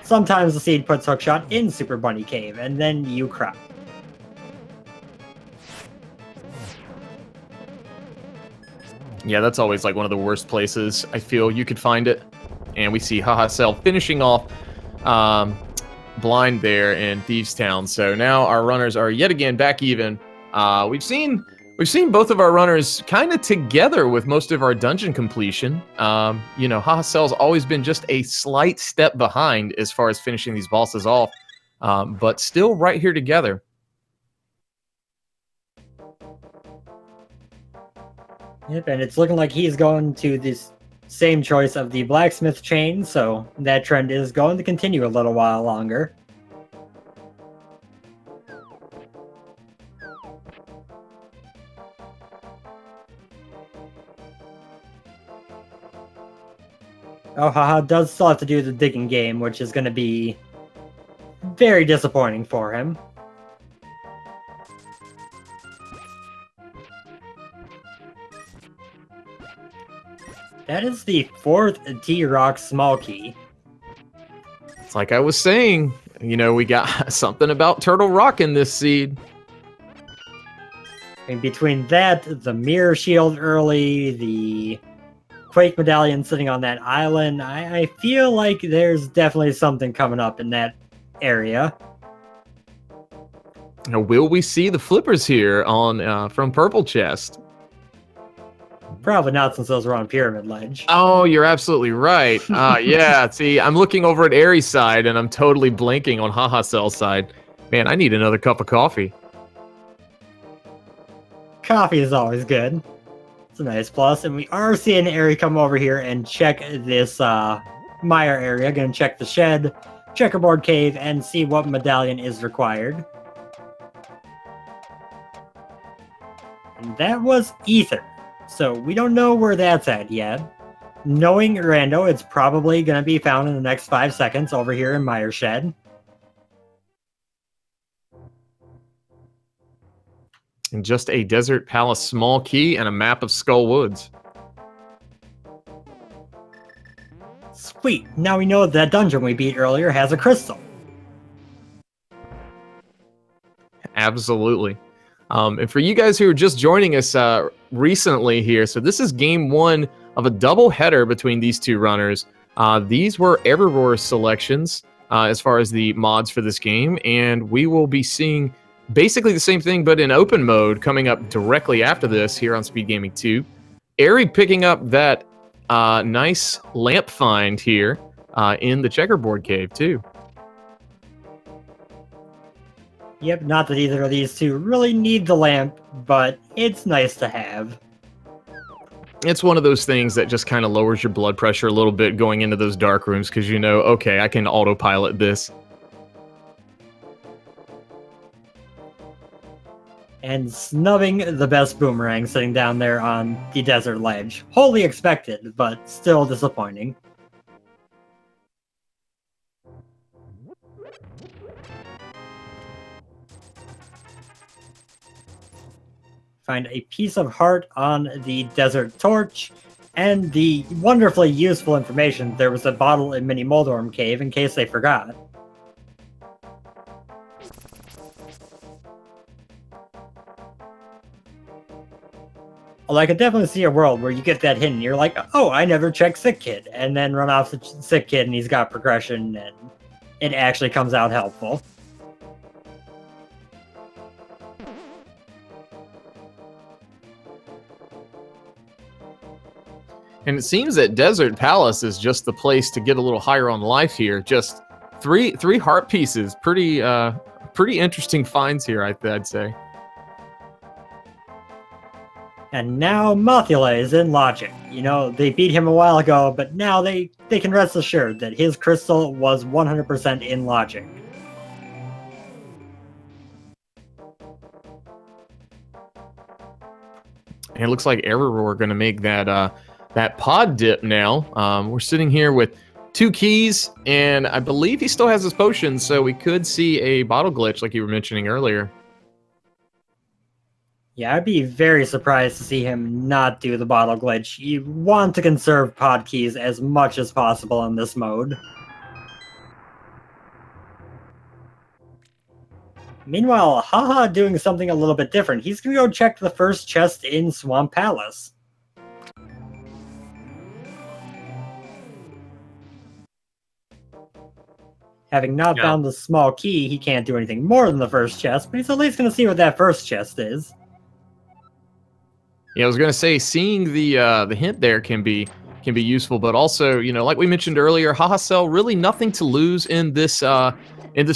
sometimes the seed puts hookshot in Super Bunny Cave, and then you cry. Yeah, that's always like one of the worst places I feel you could find it. And we see Hahasell finishing off blind there in Thieves Town. So now our runners are yet again back even. We've seen both of our runners kind of together with most of our dungeon completion. You know, Hahasell's always been just a slight step behind as far as finishing these bosses off, but still right here together. Yep, and it's looking like he's going to this same choice of the blacksmith chain, so that trend is going to continue a little while longer. Oh, haha, does still have to do the digging game, which is going to be very disappointing for him. That is the 4th T-Rock small key. It's like I was saying, you know, we got something about Turtle Rock in this seed. And between that, the mirror shield early, the Quake medallion sitting on that island, I feel like there's definitely something coming up in that area. Now, will we see the flippers here on from Purple Chest? Probably not, since those were on Pyramid Ledge. Oh, you're absolutely right. Yeah, see, I'm looking over at Aries' side, and I'm totally blanking on Hahasell's side. Man, I need another cup of coffee. Coffee is always good. It's a nice plus, and we are seeing Aries come over here and check this mire area. Gonna check the shed, checkerboard cave, and see what medallion is required. And that was Ether. So we don't know where that's at yet. Knowing Rando, it's probably going to be found in the next 5 seconds over here in Mire Shed. And just a Desert Palace small key and a map of Skull Woods. Sweet. Now we know that dungeon we beat earlier has a crystal. Absolutely. And for you guys who are just joining us recently here, so this is game 1 of a double header between these 2 runners. These were Eriror selections as far as the mods for this game, and we will be seeing basically the same thing but in open mode coming up directly after this here on Speed Gaming 2. Aerie picking up that nice lamp find here in the checkerboard cave too. Yep, not that either of these two really need the lamp, but it's nice to have. It's one of those things that just kind of lowers your blood pressure a little bit going into those dark rooms, because you know, okay, I can autopilot this. And snubbing the best boomerang sitting down there on the desert ledge. Wholly expected, but still disappointing. Find a piece of heart on the desert torch, and the wonderfully useful information there was a bottle in Mini Moldorm Cave in case they forgot. Well, I could definitely see a world where you get that hint and you're like, oh, I never checked Sick Kid, and then run off the Sick Kid and he's got progression and it actually comes out helpful. And it seems that Desert Palace is just the place to get a little higher on life here. Just three heart pieces. Pretty interesting finds here, I'd say. And now Mothula is in logic. You know, they beat him a while ago, but now they can rest assured that his crystal was 100% in logic. And it looks like Eriror are going to make that pod dip now. We're sitting here with 2 keys, and I believe he still has his potion, so we could see a bottle glitch like you were mentioning earlier. Yeah, I'd be very surprised to see him not do the bottle glitch. You want to conserve pod keys as much as possible in this mode. Meanwhile, Haha doing something a little bit different. He's gonna go check the first chest in Swamp Palace. Having not found the small key, he can't do anything more than the first chest, but he's at least gonna see what that first chest is. Yeah, I was gonna say, seeing the hint there can be useful, but also, you know, like we mentioned earlier, Hahasell really nothing to lose in this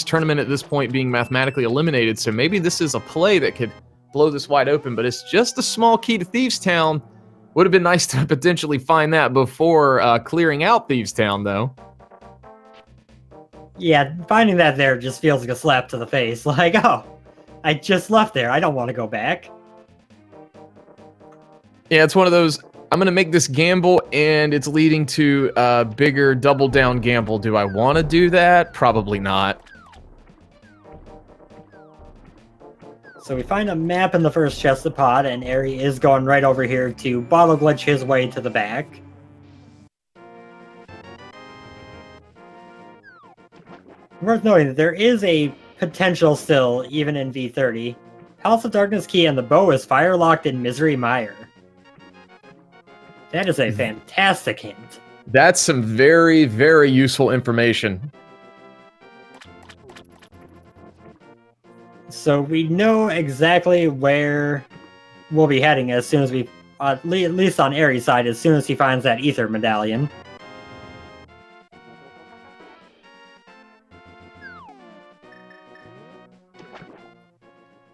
tournament at this point, being mathematically eliminated. So maybe this is a play that could blow this wide open. But it's just a small key to Thieves Town. Would have been nice to potentially find that before clearing out Thieves Town, though. Yeah, finding that there just feels like a slap to the face. Like, oh, I just left there. I don't want to go back. Yeah, it's one of those, I'm going to make this gamble, and it's leading to a bigger double-down gamble. Do I want to do that? Probably not. So we find a map in the first chest of pod, and Eri is going right over here to bottle glitch his way to the back. Worth noting that there is a potential still, even in V30. Palace of Darkness key and the bow is fire-locked in Misery Mire. That is a fantastic hint. That's some very, very useful information. So we know exactly where we'll be heading as soon as we, at least on Eri's side, as soon as he finds that Ether Medallion.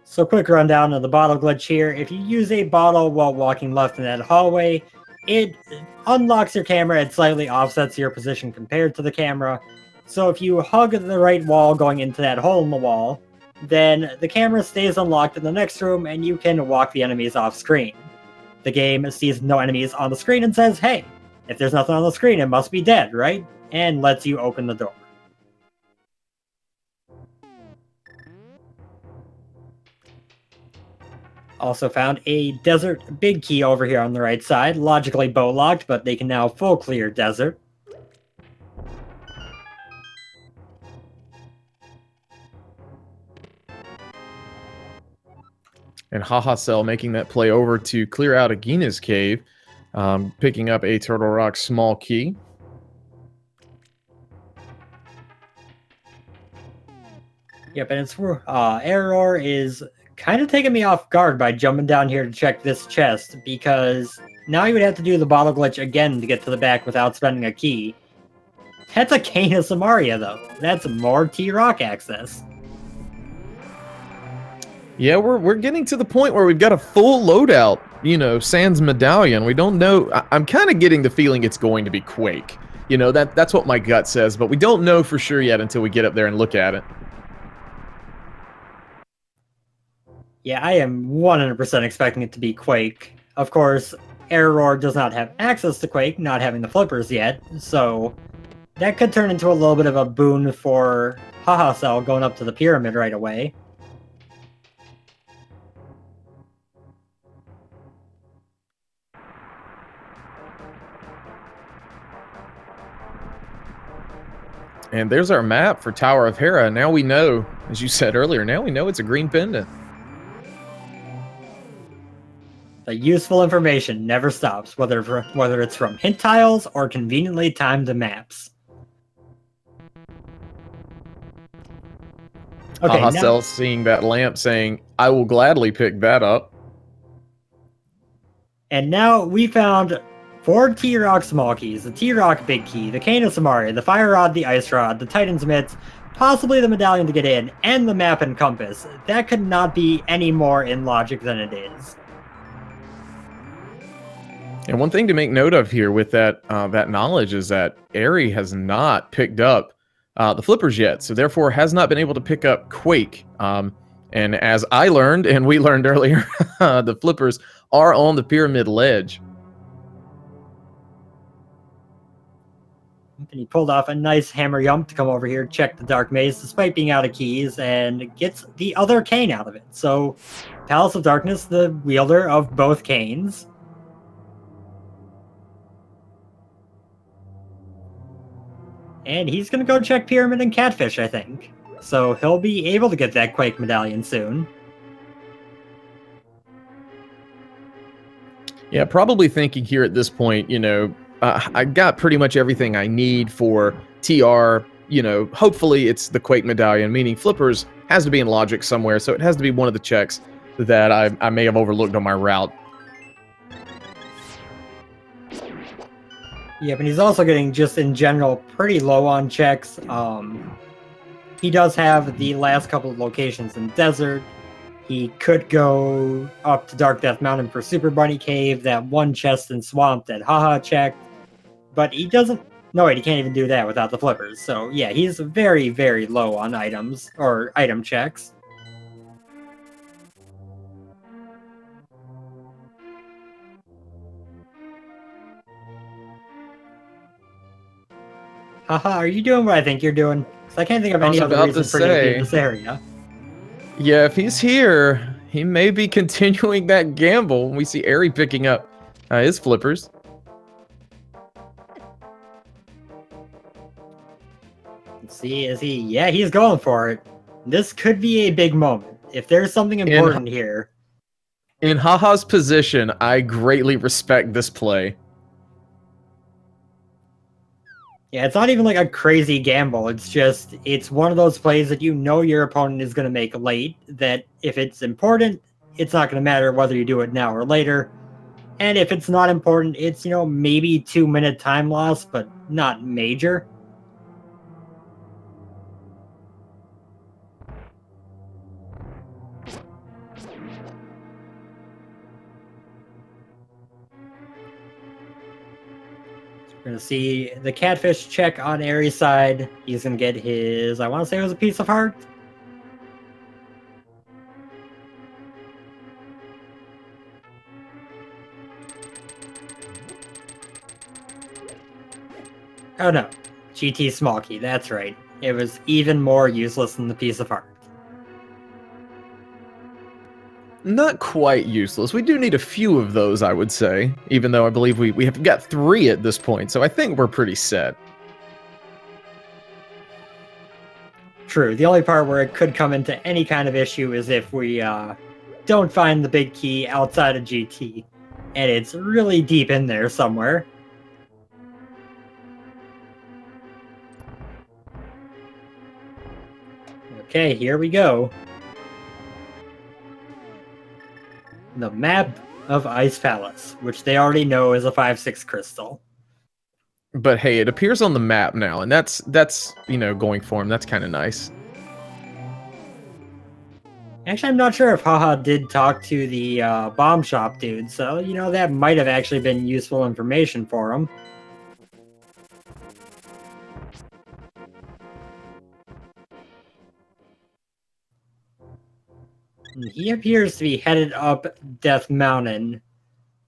So quick rundown of the bottle glitch here. If you use a bottle while walking left in that hallway, it unlocks your camera and slightly offsets your position compared to the camera. So if you hug the right wall going into that hole in the wall, then the camera stays unlocked in the next room and you can walk the enemies off screen. The game sees no enemies on the screen and says, hey, if there's nothing on the screen, it must be dead, right? And lets you open the door. Also found a desert big key over here on the right side, logically bow locked, but they can now full clear desert. And Hahasell making that play over to clear out Agina's cave, picking up a Turtle Rock small key. Yep, and it's Eriror is kind of taking me off guard by jumping down here to check this chest, because now you would have to do the bottle glitch again to get to the back without spending a key. That's a Cane of Samaria, though. That's more T-Rock access. Yeah, we're getting to the point where we've got a full loadout, you know, sans medallion. We don't know. I'm kind of getting the feeling it's going to be Quake. You know, that's what my gut says, but we don't know for sure yet until we get up there and look at it. Yeah, I am 100% expecting it to be Quake. Of course, Eriror does not have access to Quake, not having the flippers yet, so that could turn into a little bit of a boon for Hahasell going up to the pyramid right away. And there's our map for Tower of Hera. Now we know, as you said earlier, now we know it's a green pendant. The useful information never stops, whether it's from hint tiles or conveniently timed maps. Okay, Hahasell seeing that lamp saying, I will gladly pick that up. And now we found 4 T-Rock small keys, the T-Rock big key, the Cane of Samaria, the Fire Rod, the Ice Rod, the Titan's Mitts, possibly the medallion to get in, and the map and compass. That could not be any more in logic than it is. And one thing to make note of here with that that knowledge is that Eri has not picked up the flippers yet, so therefore has not been able to pick up Quake. And as I learned, and we learned earlier, the flippers are on the pyramid ledge. And he pulled off a nice hammer yump to come over here, check the Dark Maze, despite being out of keys, and gets the other cane out of it. So, Palace of Darkness, the wielder of both canes. And he's going to go check Pyramid and Catfish, I think. So he'll be able to get that Quake medallion soon. Yeah, probably thinking here at this point, you know, I got pretty much everything I need for TR. You know, hopefully it's the Quake medallion, meaning flippers has to be in logic somewhere, so it has to be one of the checks that I may have overlooked on my route. Yeah, but he's also getting, just in general, pretty low on checks. He does have the last couple of locations in Desert. He could go up to Dark Death Mountain for Super Bunny Cave, that one chest in Swamp that Haha checked. But he doesn't... No, wait, he can't even do that without the flippers. So, yeah, he's very, very low on items, or item checks. Haha, are you doing what I think you're doing? Because I can't think of any other reason for you to be in this area. Yeah, if he's here, he may be continuing that gamble. We see Eri picking up his flippers. Let's see, is he? Yeah, he's going for it. This could be a big moment. If there's something important here. In Haha's position, I greatly respect this play. Yeah, it's not even like a crazy gamble. It's just, it's one of those plays that you know your opponent is going to make late, that if it's important, it's not going to matter whether you do it now or later. And if it's not important, it's, you know, maybe 2-minute time loss, but not major. We're going to see the Catfish check on Eri's side. He's going to get his, I want to say it was a piece of heart. Oh no, GT small key, that's right. It was even more useless than the piece of heart. Not quite useless. We do need a few of those, I would say, even though I believe we have got 3 at this point, so I think we're pretty set. True. The only part where it could come into any kind of issue is if we don't find the big key outside of GT, and it's really deep in there somewhere. Okay, here we go. The map of Ice Palace, which they already know is a 5/6 crystal. But hey, it appears on the map now, and that's you know, going for him. That's kind of nice. Actually, I'm not sure if Haha did talk to the bomb shop dude, so, that might have actually been useful information for him. And he appears to be headed up Death Mountain,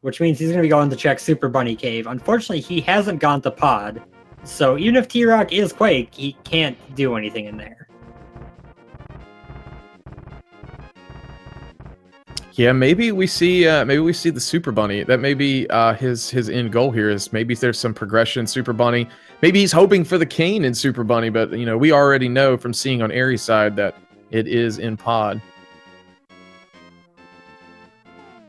which means he's going to be going to check Super Bunny Cave. Unfortunately, he hasn't gone to Pod, so even if T-Rock is Quake, he can't do anything in there. Yeah, maybe we see the Super Bunny. That may be his end goal here. Is maybe there's some progression in Super Bunny. Maybe he's hoping for the cane in Super Bunny, but we already know from seeing on Eri's side that it is in Pod.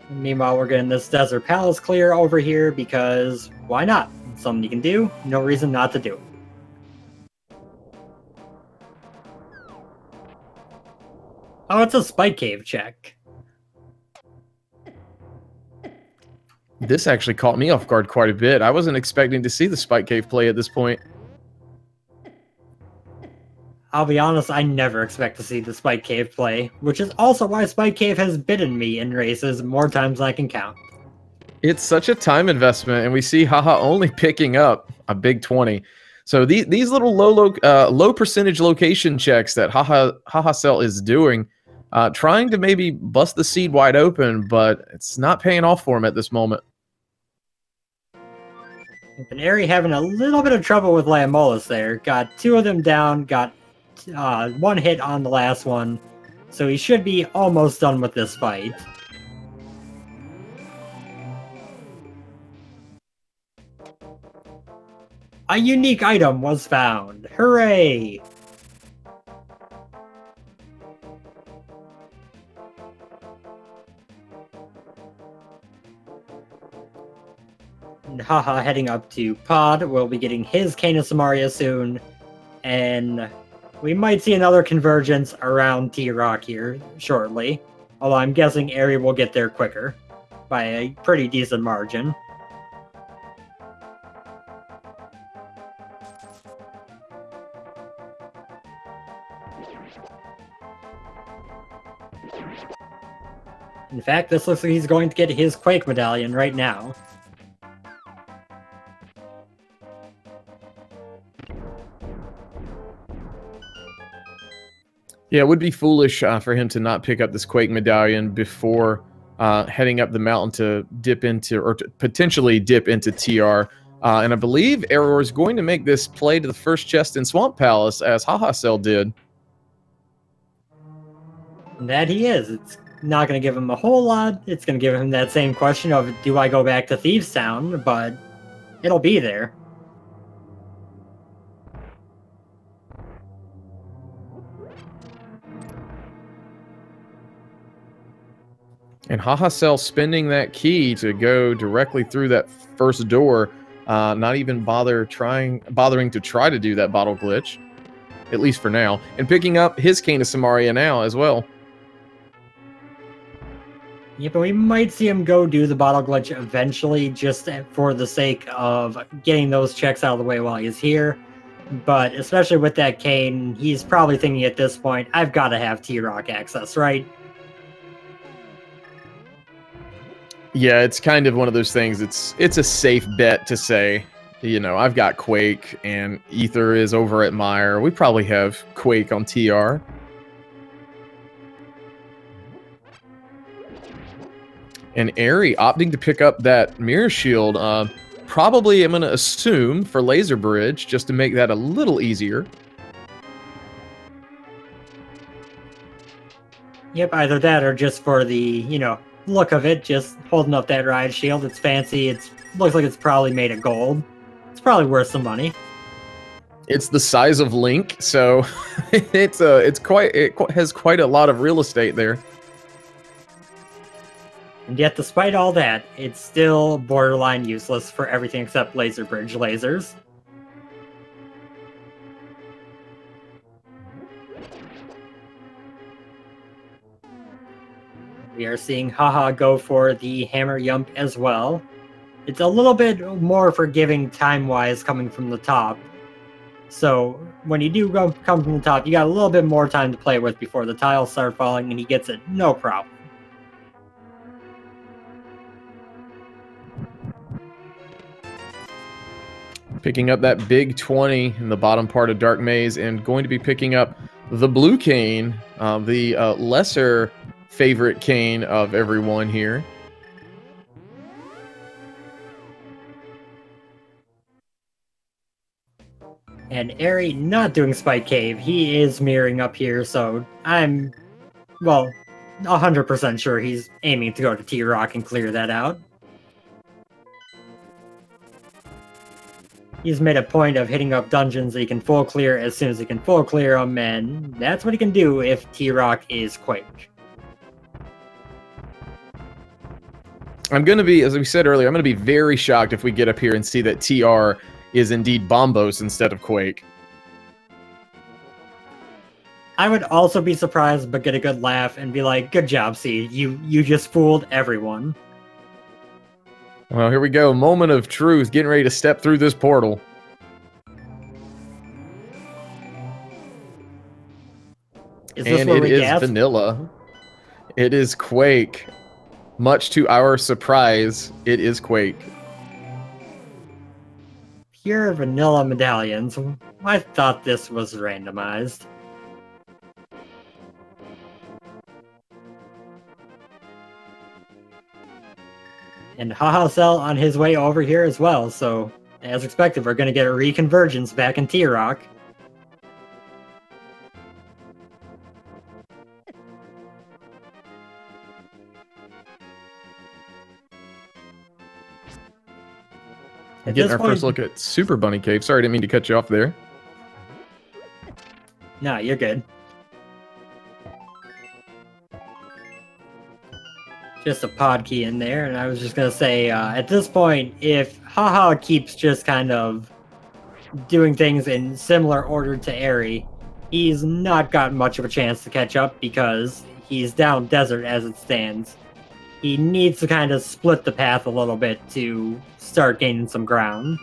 Meanwhile, we're getting this Desert Palace clear over here because why not? It's something you can do. No reason not to do it. Oh, it's a Spike Cave check. This actually caught me off guard quite a bit. I wasn't expecting to see the Spike Cave play at this point. I'll be honest, I never expect to see the Spike Cave play, which is also why Spike Cave has bitten me in races more times than I can count. It's such a time investment, and we see Haha only picking up a big 20. So these little low percentage location checks that Hahasell is doing, trying to maybe bust the seed wide open, but it's not paying off for him at this moment. And Eri having a little bit of trouble with Lamolus there. Got two of them down, got one hit on the last one, so he should be almost done with this fight. A unique item was found! Hooray! And Haha heading up to Pod. We'll be getting his Cane of Samaria soon, and we might see another convergence around T-Rock here shortly, although I'm guessing Eri will get there quicker by a pretty decent margin. In fact, this looks like he's going to get his Quake Medallion right now. Yeah, it would be foolish for him to not pick up this Quake Medallion before heading up the mountain to dip into, or to potentially dip into TR. And I believe Eriror is going to make this play to the first chest in Swamp Palace, as Hahasell did. And that he is. It's not going to give him a whole lot. It's going to give him that same question of, do I go back to Thieves Town? But it'll be there. And Hahasell spending that key to go directly through that first door, not even bothering to try to do that bottle glitch, at least for now, and picking up his Cane of Samaria now as well. Yeah, but we might see him go do the bottle glitch eventually, just for the sake of getting those checks out of the way while he's here. But especially with that cane, he's probably thinking at this point, I've got to have T-Rock access, right? Yeah, it's kind of one of those things. It's a safe bet to say, I've got Quake and Ether is over at Meyer. We probably have Quake on TR. And Eri opting to pick up that Mirror Shield, probably I'm going to assume for Laser Bridge, just to make that a little easier. Yep, either that or just for the, look of it, just holding up that Riot Shield. It's fancy. It looks like it's probably made of gold. It's probably worth some money. It's the size of Link, so it has quite a lot of real estate there. And yet, despite all that, it's still borderline useless for everything except Laser Bridge lasers. We are seeing Haha go for the Hammer Yump as well. It's a little bit more forgiving time-wise coming from the top. So when you do come from the top, you got a little bit more time to play with before the tiles start falling, and he gets it no problem. Picking up that big 20 in the bottom part of Dark Maze, and going to be picking up the blue cane, the lesser favorite cane of everyone here. And Eri not doing Spike Cave. He is mirroring up here, so I'm, well, 100% sure he's aiming to go to T-Rock and clear that out. He's made a point of hitting up dungeons that he can full clear as soon as he can full clear them, and that's what he can do if T-Rock is Quake. I'm going to be, as we said earlier, I'm going to be very shocked if we get up here and see that TR is indeed Bombos instead of Quake. I would also be surprised, but get a good laugh and be like, good job, Seed. You just fooled everyone. Well, here we go. Moment of truth. Getting ready to step through this portal. Is this and where it we is gasp? vanilla. It is Quake. Much to our surprise, it is Quake. Pure vanilla medallions. I thought this was randomized. And Hahasell on his way over here as well, so as expected, we're going to get a reconvergence back in T-Rock. Getting our first look at Super Bunny Cave. Sorry, I didn't mean to cut you off there. No, you're good. Just a pod key in there, and I was just gonna say, at this point, if Haha keeps just kind of doing things in similar order to Eri, he's not got much of a chance to catch up because he's down desert as it stands. He needs to kind of split the path a little bit to start gaining some ground.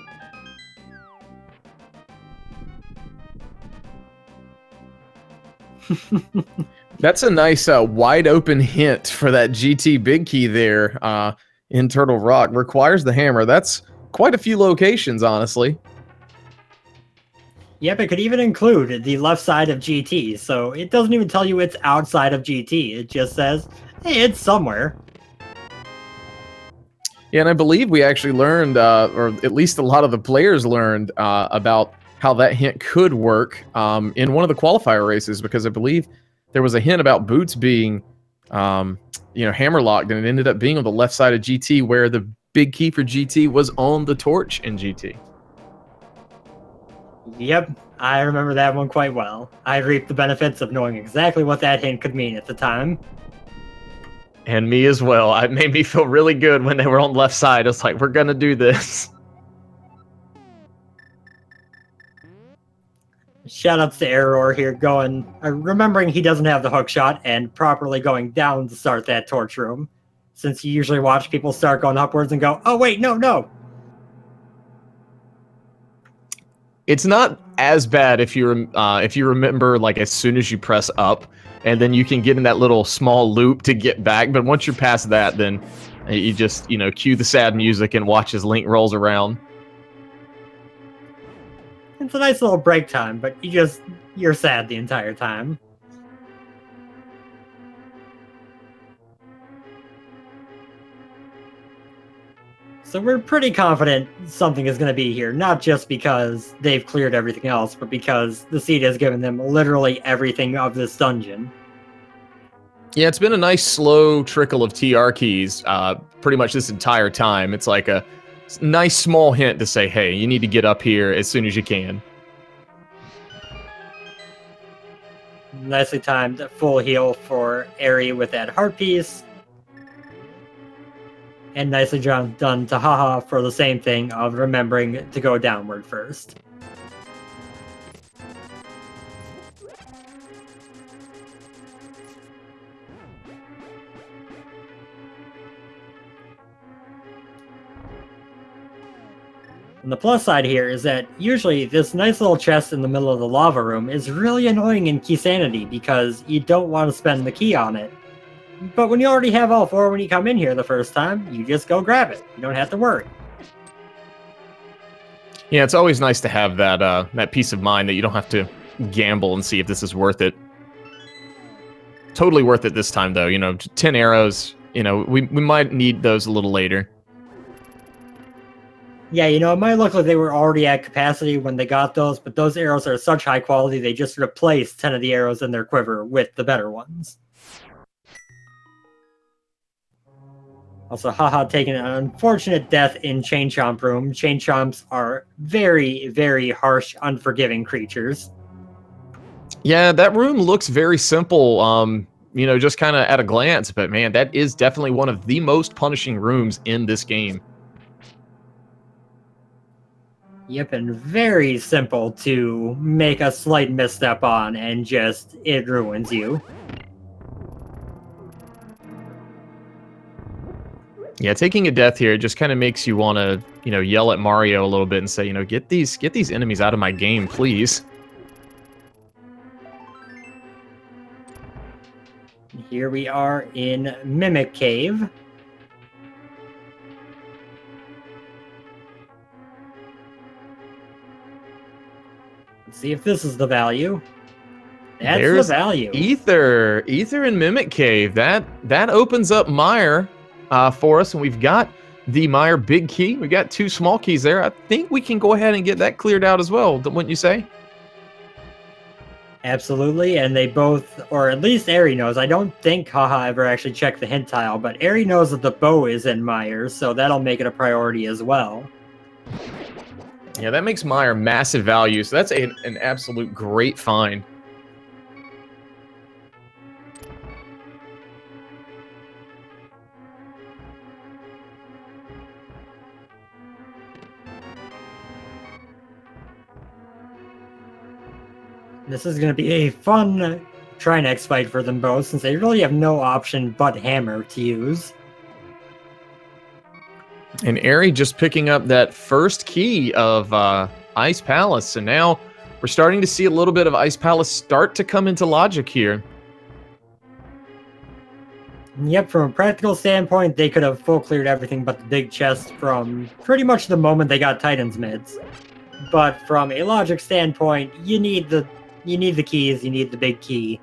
That's a nice wide open hint for that GT big key there in Turtle Rock. Requires the hammer. That's quite a few locations, honestly. Yep, it could even include the left side of GT, so it doesn't even tell you it's outside of GT. It just says, hey, it's somewhere. Yeah, and I believe we actually learned, or at least a lot of the players learned, about how that hint could work in one of the qualifier races, because I believe there was a hint about boots being, hammerlocked, and it ended up being on the left side of GT, where the big key for GT was on the torch in GT. Yep, I remember that one quite well. I reaped the benefits of knowing exactly what that hint could mean at the time. And me as well. It made me feel really good when they were on the left side. It's like, we're going to do this. Shoutouts to Eriror here remembering he doesn't have the hook shot and properly going down to start that torch room. Since you usually watch people start going upwards and go, oh wait, no. It's not as bad if you remember, like, as soon as you press up, and then you can get in that little small loop to get back. But once you're past that, then you just, cue the sad music and watch as Link rolls around. It's a nice little break time, but you're sad the entire time. So we're pretty confident something is going to be here, not just because they've cleared everything else, but because the seed has given them literally everything of this dungeon. Yeah, it's been a nice slow trickle of TR keys pretty much this entire time. It's like a nice small hint to say, hey, you need to get up here as soon as you can. Nicely timed full heal for Eri with that heart piece. And nicely done to Haha for the same thing of remembering to go downward first. And the plus side here is that usually this nice little chest in the middle of the lava room is really annoying in Key Sanity because you don't want to spend the key on it. But when you already have all 4 when you come in here the first time, you just go grab it. You don't have to worry. Yeah, it's always nice to have that that peace of mind that you don't have to gamble and see if this is worth it. Totally worth it this time, though. You know, 10 arrows, you know, we might need those a little later. Yeah, you know, it might look like they were already at capacity when they got those, but those arrows are such high quality, they just replaced 10 of the arrows in their quiver with the better ones. Also, Haha taking an unfortunate death in Chain Chomp Room. Chain Chomps are very, very harsh, unforgiving creatures. Yeah, that room looks very simple, you know, just kind of at a glance, but man, that is definitely one of the most punishing rooms in this game. Yep, and very simple to make a slight misstep on, and just, it ruins you. Yeah, taking a death here just kind of makes you want to, you know, yell at Mario a little bit and say, you know, get these enemies out of my game, please. Here we are in Mimic Cave. Let's see if this is the value. That's the value. Ether in Mimic Cave. That opens up Mire for us, and we've got the Mire big key. We got 2 small keys there. I think we can go ahead and get that cleared out as well, wouldn't you say? Absolutely, and they both, or at least Eri knows. I don't think Haha ever actually checked the hint tile, but Eri knows that the bow is in Mire, so that'll make it a priority as well. Yeah, that makes Mire massive value, so that's an absolute great find. This is going to be a fun Trinex fight for them both, since they really have no option but Hammer to use. And Eri just picking up that first key of Ice Palace. So now we're starting to see a little bit of Ice Palace start to come into logic here. Yep, from a practical standpoint, they could have full cleared everything but the big chest from pretty much the moment they got Titan's mids. But from a logic standpoint, you need the keys, you need the big key.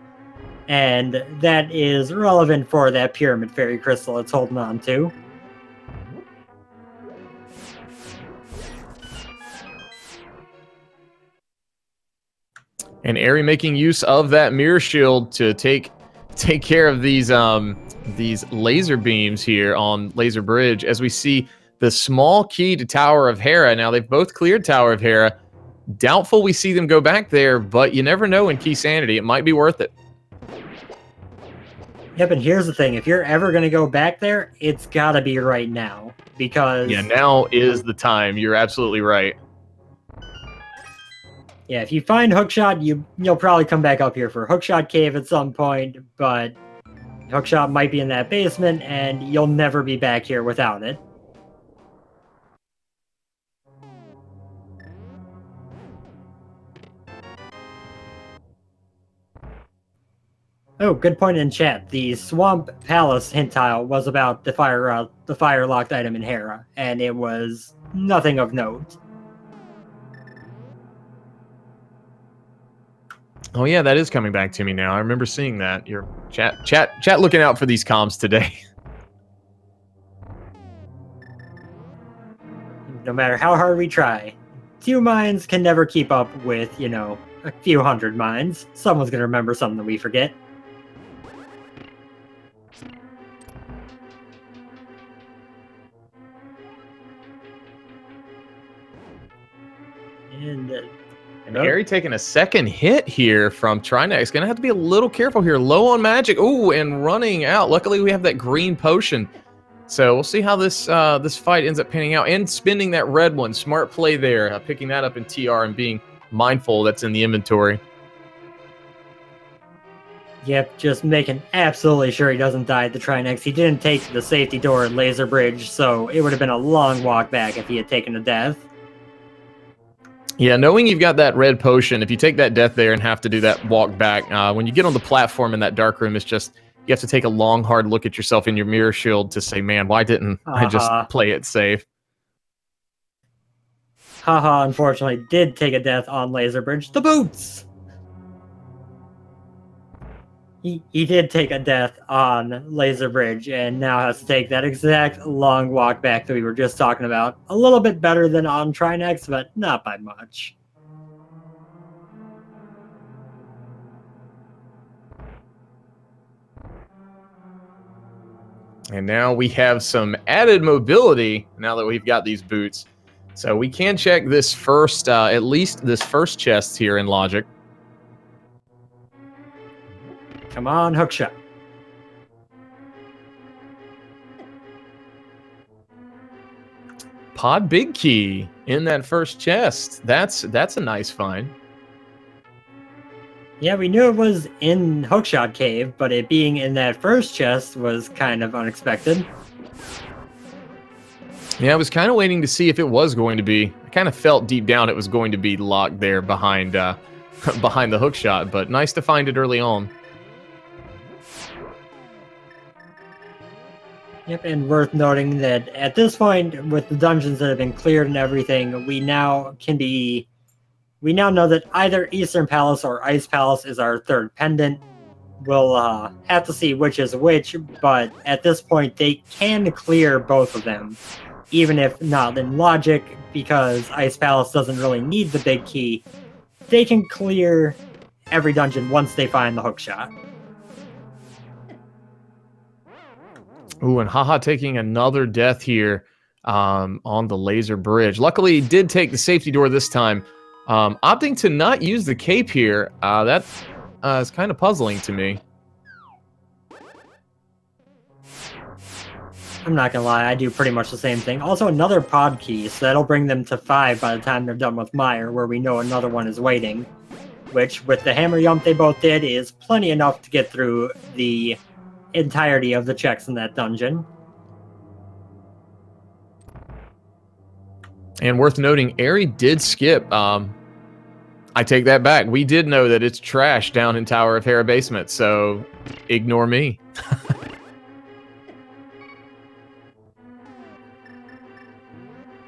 And that is relevant for that Pyramid Fairy Crystal it's holding on to. And Eri making use of that mirror shield to take care of these laser beams here on Laser Bridge, as we see the small key to Tower of Hera. Now they've both cleared Tower of Hera. Doubtful we see them go back there, but you never know in Key Sanity. It might be worth it. Yep, and here's the thing. If you're ever going to go back there, it's got to be right now. Because... yeah, now is the time. You're absolutely right. Yeah, if you find Hookshot, you'll probably come back up here for Hookshot Cave at some point, but Hookshot might be in that basement, and you'll never be back here without it. Oh, good point in chat. The Swamp Palace hint tile was about the fire locked item in Hera, and it was nothing of note. Oh yeah, that is coming back to me now. I remember seeing that. Your chat looking out for these comms today. No matter how hard we try, 2 minds can never keep up with, you know, a few hundred minds. Someone's gonna remember something that we forget. And Eri taking a second hit here from Trinex. Gonna have to be a little careful here. Low on magic. Ooh, and running out. Luckily, we have that green potion. So we'll see how this this fight ends up panning out. And spending that red one. Smart play there. Picking that up in TR and being mindful that's in the inventory. Yep, just making absolutely sure he doesn't die at the Trinex. He didn't take the safety door at Laser Bridge, so it would have been a long walk back if he had taken a death. Yeah, knowing you've got that red potion, if you take that death there and have to do that walk back, when you get on the platform in that dark room, it's just, you have to take a long, hard look at yourself in your mirror shield to say, man, why didn't I just play it safe? Haha, unfortunately, did take a death on Laser Bridge. The boots! He did take a death on Laser Bridge, and now has to take that exact long walk back that we were just talking about. A little bit better than on Trinex, but not by much. And now we have some added mobility now that we've got these boots. So we can check this first, at least this first chest here in Logic. Come on, hookshot. Pod Big Key in that first chest. That's a nice find. Yeah, we knew it was in Hookshot Cave, but it being in that first chest was kind of unexpected. Yeah, I was kind of waiting to see if it was going to be. I kind of felt deep down it was going to be locked there behind behind the hookshot, but nice to find it early on. Yep, and worth noting that at this point, with the dungeons that have been cleared and everything, we now know that either Eastern Palace or Ice Palace is our third pendant. We'll have to see which is which, but at this point, they can clear both of them, even if not in Logic, because Ice Palace doesn't really need the big key. They can clear every dungeon once they find the hookshot. Ooh, and Haha taking another death here on the Laser Bridge. Luckily, he did take the safety door this time. Opting to not use the cape here, that is kind of puzzling to me. I'm not gonna lie, I do pretty much the same thing. Also, another pod key, so that'll bring them to 5 by the time they're done with Meyer, where we know another one is waiting. Which, with the hammer jump they both did, is plenty enough to get through the entirety of the checks in that dungeon. And worth noting, Eri did skip. I take that back. We did know that it's trash down in Tower of Hera basement, so ignore me.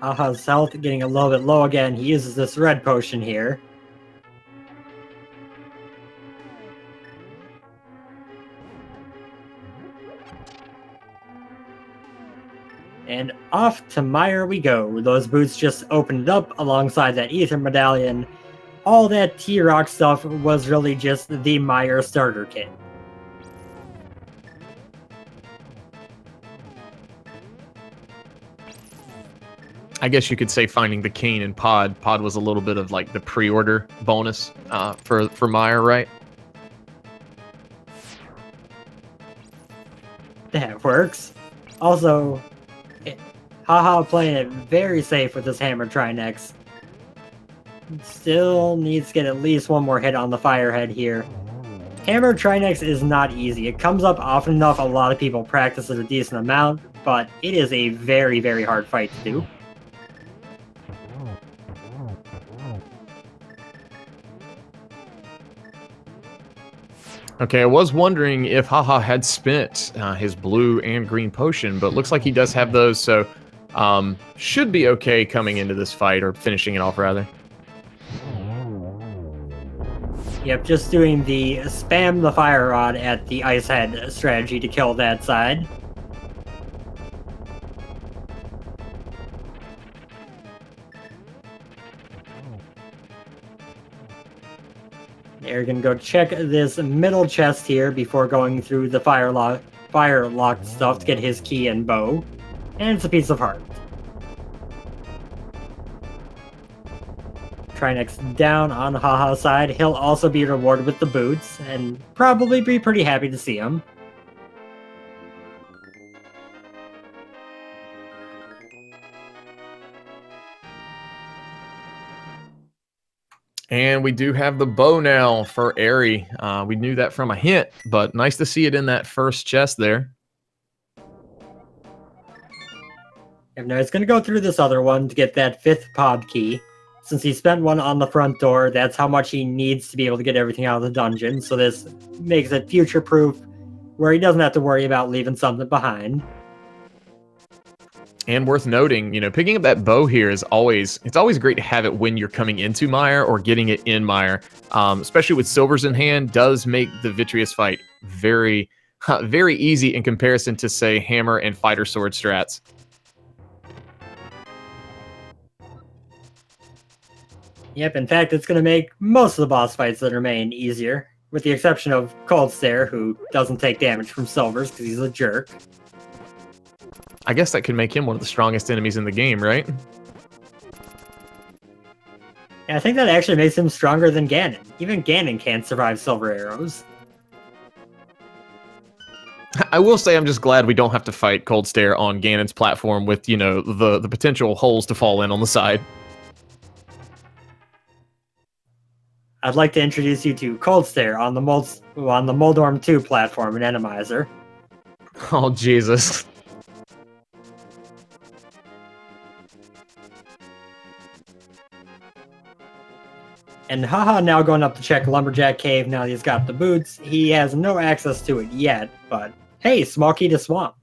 Aha's health getting a little bit low again. He uses this red potion here. And off to Meyer we go. Those boots just opened up alongside that Ether Medallion. All that T-Rock stuff was really just the Meyer starter kit. I guess you could say finding the cane and Pod. Pod was a little bit of like the pre-order bonus for Meyer, right? That works. Also, Haha playing it very safe with this hammer Trinex. Still needs to get at least one more hit on the Firehead here. Hammer Trinex is not easy. It comes up often enough, a lot of people practice it a decent amount, but it is a very, very hard fight to do. Okay, I was wondering if Haha had spent his blue and green potion, but looks like he does have those, so should be okay coming into this fight, or finishing it off, rather. Yep, just doing the spam the fire rod at the ice head strategy to kill that side. You're gonna go check this middle chest here before going through the fire locked stuff to get his key and bow. And it's a piece of heart. Trinex down on Haha's side. He'll also be rewarded with the boots, and probably be pretty happy to see him. And we do have the bow now for Eri. We knew that from a hint, but nice to see it in that first chest there. And now it's going to go through this other one to get that 5th pod key. Since he spent one on the front door, that's how much he needs to be able to get everything out of the dungeon. So this makes it future-proof, where he doesn't have to worry about leaving something behind. And worth noting, you know, picking up that bow here is always great to have it when you're coming into Mire or getting it in Mire. Especially with silvers in hand, does make the Vitreous fight very, very easy in comparison to, say, hammer and fighter sword strats. Yep, in fact, it's going to make most of the boss fights that remain easier, with the exception of Cold Stare, who doesn't take damage from silvers because he's a jerk. I guess that could make him one of the strongest enemies in the game, right? Yeah, I think that actually makes him stronger than Ganon. Even Ganon can't survive silver arrows. I will say I'm just glad we don't have to fight Cold Stare on Ganon's platform with, you know, the potential holes to fall in on the side. I'd like to introduce you to Cold Stare on the Moldorm 2 platform in Randomizer. Oh, Jesus. And Haha now going up to check Lumberjack Cave now that he's got the boots. He has no access to it yet, but hey, small key to Swamp.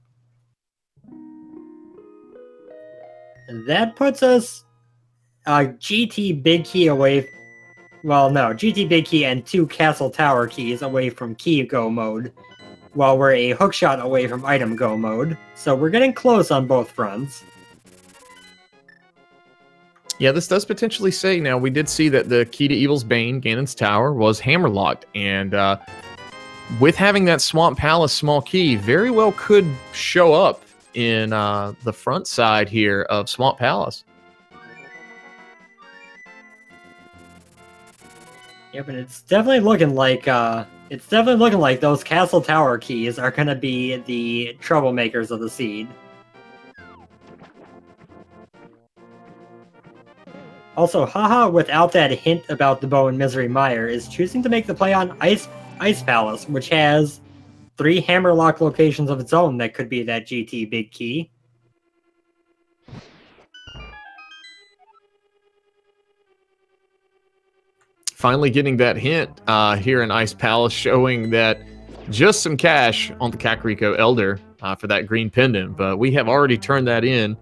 And that puts us GT Big Key away. Well, no, GT Big Key and 2 Castle Tower keys away from Key Go mode, while we're a hookshot away from Item Go mode. So we're getting close on both fronts. Yeah, this does potentially say, now we did see that the key to Evil's Bane, Ganon's Tower, was hammerlocked, and with having that Swamp Palace small key, very well could show up in the front side here of Swamp Palace. Yep, and it's definitely looking like those Castle Tower keys are gonna be the troublemakers of the seed. Also, Haha, without that hint about the bow in Misery Mire, is choosing to make the play on Ice Palace, which has 3 hammerlock locations of its own that could be that GT Big Key. Finally getting that hint here in Ice Palace, showing that just some cash on the Kakariko Elder for that green pendant, but we have already turned that in.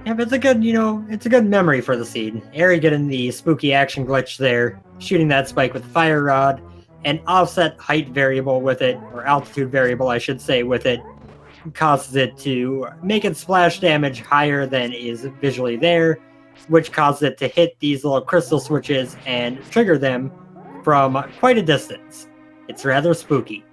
Yeah, but it's a good, it's a good memory for the seed. Eri getting the spooky action glitch there, shooting that spike with the fire rod, and offset height variable with it, or altitude variable, I should say, with it, causes it to make its splash damage higher than is visually there, which causes it to hit these little crystal switches and trigger them from quite a distance. It's rather spooky.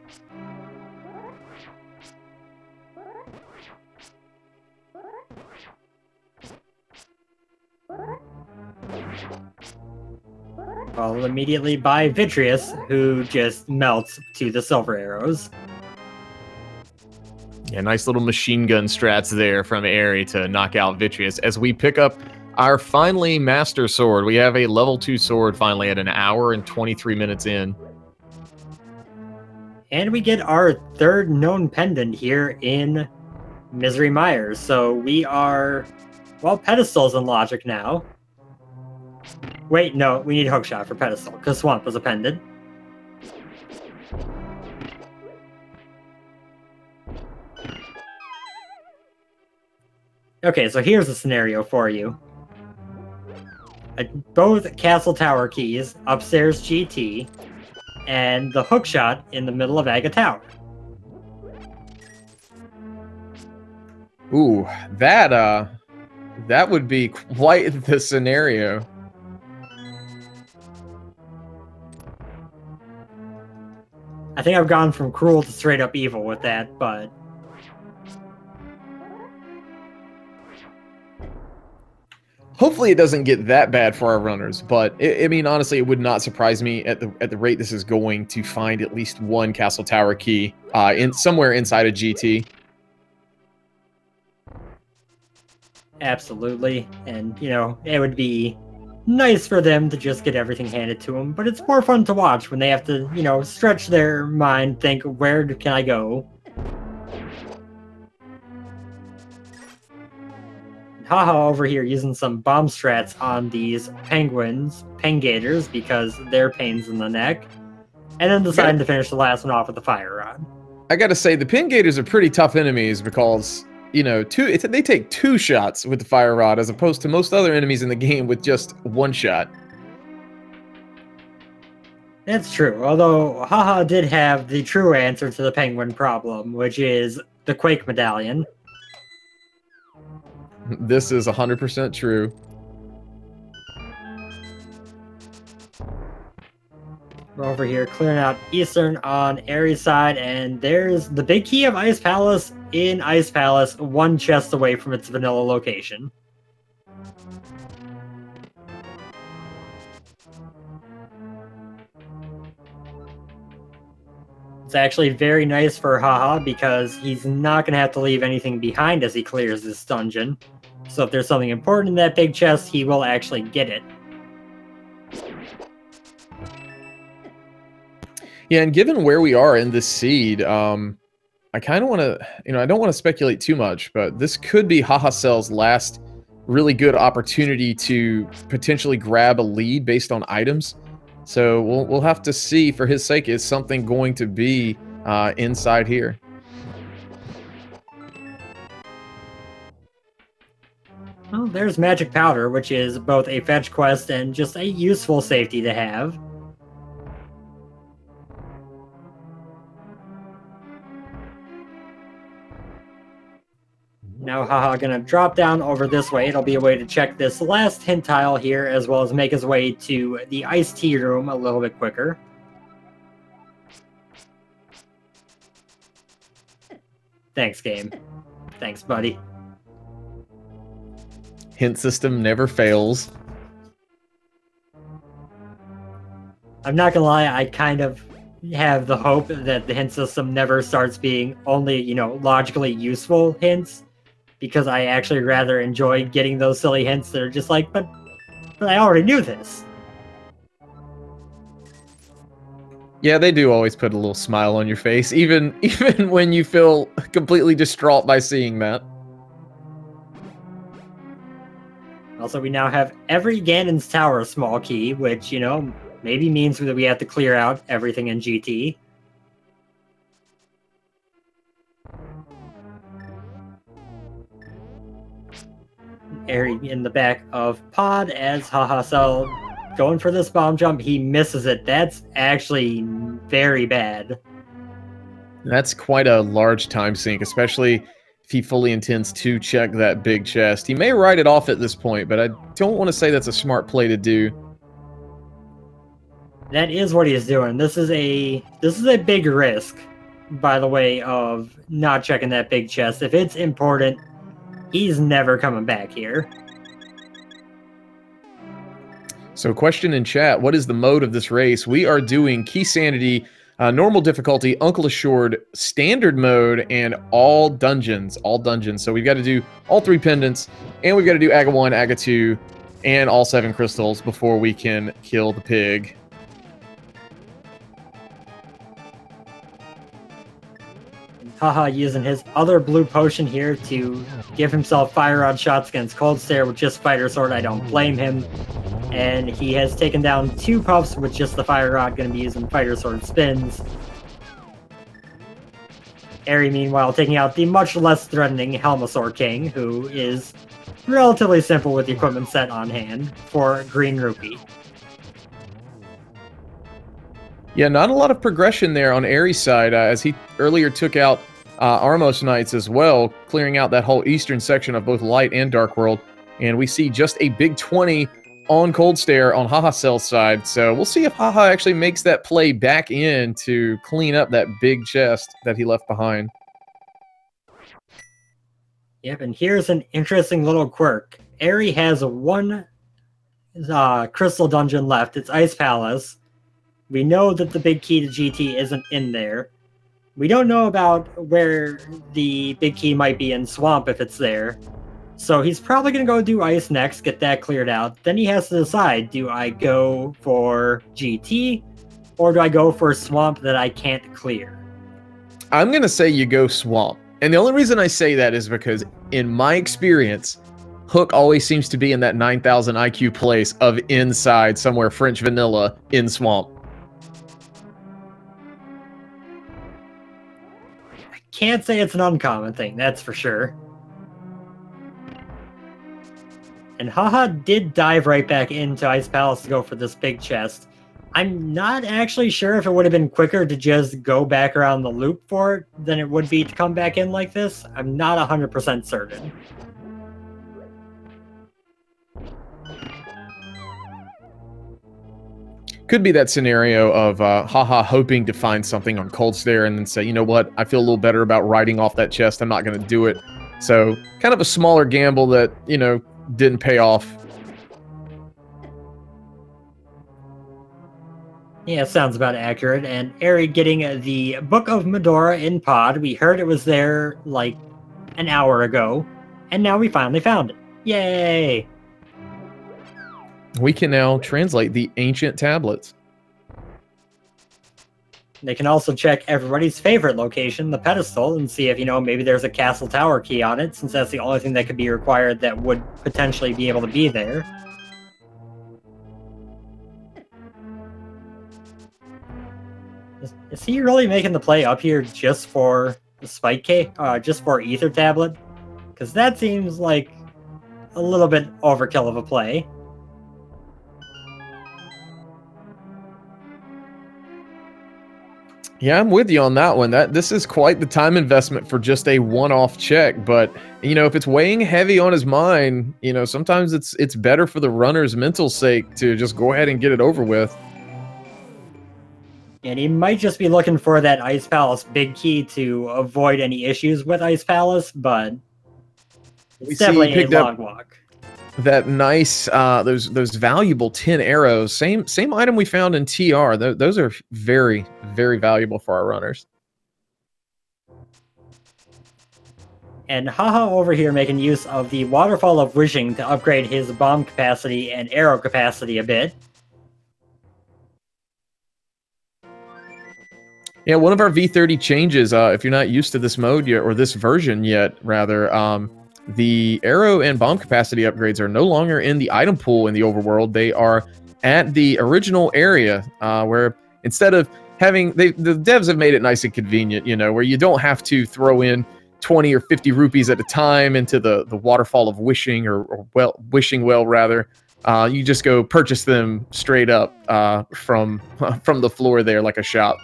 Followed immediately by Vitreous, who just melts to the silver arrows. Yeah, nice little machine gun strats there from Eri to knock out Vitreous. As we pick up our finally Master Sword, we have a level 2 sword finally at 1 hour and 23 minutes in. And we get our 3rd known pendant here in Misery Mire. So we are, well, pedestals in logic now. Wait, no, we need Hookshot for pedestal, because Swamp was a pendant. Okay, so here's the scenario for you. Both Castle Tower keys, upstairs GT, and the hookshot in the middle of Aga Tower. Ooh, that would be quite the scenario. I think I've gone from cruel to straight up evil with that, but hopefully it doesn't get that bad for our runners, but I mean, honestly, it would not surprise me at the rate this is going to find at least one Castle Tower key somewhere inside of GT. Absolutely, and it would be nice for them to just get everything handed to them, but it's more fun to watch when they have to, stretch their mind, think, where can I go? Haha over here using some bomb strats on these pengators, because they're pains in the neck. And then deciding to finish the last one off with the fire rod. I gotta say, the pengators are pretty tough enemies because, you know, they take 2 shots with the fire rod as opposed to most other enemies in the game with just 1 shot. That's true, although Haha did have the true answer to the penguin problem, which is the Quake Medallion. This is 100% true. We're over here clearing out Eastern on Aries' side, and there's the big key of Ice Palace in Ice Palace, 1 chest away from its vanilla location. It's actually very nice for Haha because he's not going to have to leave anything behind as he clears this dungeon. So if there's something important in that big chest, he will actually get it. Yeah, and given where we are in this seed, I kind of want to, you know, I don't want to speculate too much, but this could be Hahasell's last really good opportunity to potentially grab a lead based on items. So we'll have to see. For his sake, is something going to be inside here? Well, there's Magic Powder, which is both a fetch quest and just a useful safety to have. Now Haha gonna drop down over this way. It'll be a way to check this last hint tile here, as well as make his way to the iced tea room a little bit quicker. Thanks, game. Thanks, buddy. Hint system never fails. I'm not gonna lie, I kind of have the hope that the hint system never starts being only, you know, logically useful hints, because I actually rather enjoy getting those silly hints that are just like, but I already knew this. Yeah, they do always put a little smile on your face, even when you feel completely distraught by seeing that. Also, we now have every Ganon's Tower small key, which, you know, maybe means that we have to clear out everything in GT. Eri in the back of Pod as Hahasell going for this bomb jump. He misses it. That's actually very bad. That's quite a large time sink, especially if he fully intends to check that big chest. He may write it off at this point, but I don't want to say that's a smart play to do. That is what he's doing. This is a big risk, by the way, of not checking that big chest. If it's important, he's never coming back here. So question in chat, what is the mode of this race? We are doing Key Sanity, normal difficulty, Uncle Assured, standard mode, and all dungeons. All dungeons. So we've got to do all 3 pendants, and we've got to do Aga 1, Aga 2, and all 7 crystals before we can kill the pig. Haha using his other blue potion here to give himself fire rod shots against Cold Stare with just Fighter Sword. I don't blame him. And he has taken down 2 puffs with just the fire rod, going to be using Fighter Sword spins. Eri, meanwhile, taking out the much less threatening Helmasaur King, who is relatively simple with the equipment set on hand for Green Rupee. Yeah, not a lot of progression there on Eri's side, as he earlier took out Armos Knights as well, clearing out that whole eastern section of both Light and Dark World. And we see just a big 20 on Cold Stare on Hahasell's side. So we'll see if Haha actually makes that play back in to clean up that big chest that he left behind. Yep, and here's an interesting little quirk. Eri has 1 crystal dungeon left. It's Ice Palace. We know that the big key to GT isn't in there. We don't know about where the big key might be in Swamp if it's there. So he's probably going to go do Ice next, get that cleared out. Then he has to decide, do I go for GT or do I go for Swamp that I can't clear? I'm going to say you go Swamp. And the only reason I say that is because, in my experience, Hook always seems to be in that 9,000 IQ place of inside somewhere French vanilla in swamp. I can't say it's an uncommon thing, that's for sure. And Haha did dive right back into Ice Palace to go for this big chest. I'm not actually sure if it would have been quicker to just go back around the loop for it than it would be to come back in like this. I'm not 100% certain. Could be that scenario of Haha hoping to find something on Cold Stare and then say, you know what, I feel a little better about writing off that chest. I'm not going to do it. So kind of a smaller gamble that, you know, didn't pay off. Yeah, sounds about accurate. And Eri getting the Book of Medora in pod. We heard it was there like an hour ago, and now we finally found it. Yay! We can now translate the ancient tablets. They can also check everybody's favorite location, the pedestal, and see if, you know, maybe there's a castle tower key on it, since that's the only thing that could be required that would potentially be able to be there. Is he really making the play up here just for the Spike Cake? Just for Ether Tablet? Because that seems like a little bit overkill of a play. Yeah, I'm with you on that one. This is quite the time investment for just a one-off check, but you know, if it's weighing heavy on his mind, you know, sometimes it's better for the runner's mental sake to just go ahead and get it over with. And he might just be looking for that Ice Palace big key to avoid any issues with Ice Palace, but it's definitely a long walk. That nice, those valuable 10 arrows, same item we found in TR. Those are very, very valuable for our runners. And Haha over here making use of the Waterfall of Wishing to upgrade his bomb capacity and arrow capacity a bit. Yeah, one of our V30 changes, if you're not used to this mode yet, or this version yet, rather, the arrow and bomb capacity upgrades are no longer in the item pool in the overworld. They are at the original area, where instead of having... the devs have made it nice and convenient, you know, where you don't have to throw in 20 or 50 rupees at a time into the Waterfall of Wishing, or Wishing Well, rather. You just go purchase them straight up from the floor there like a shop.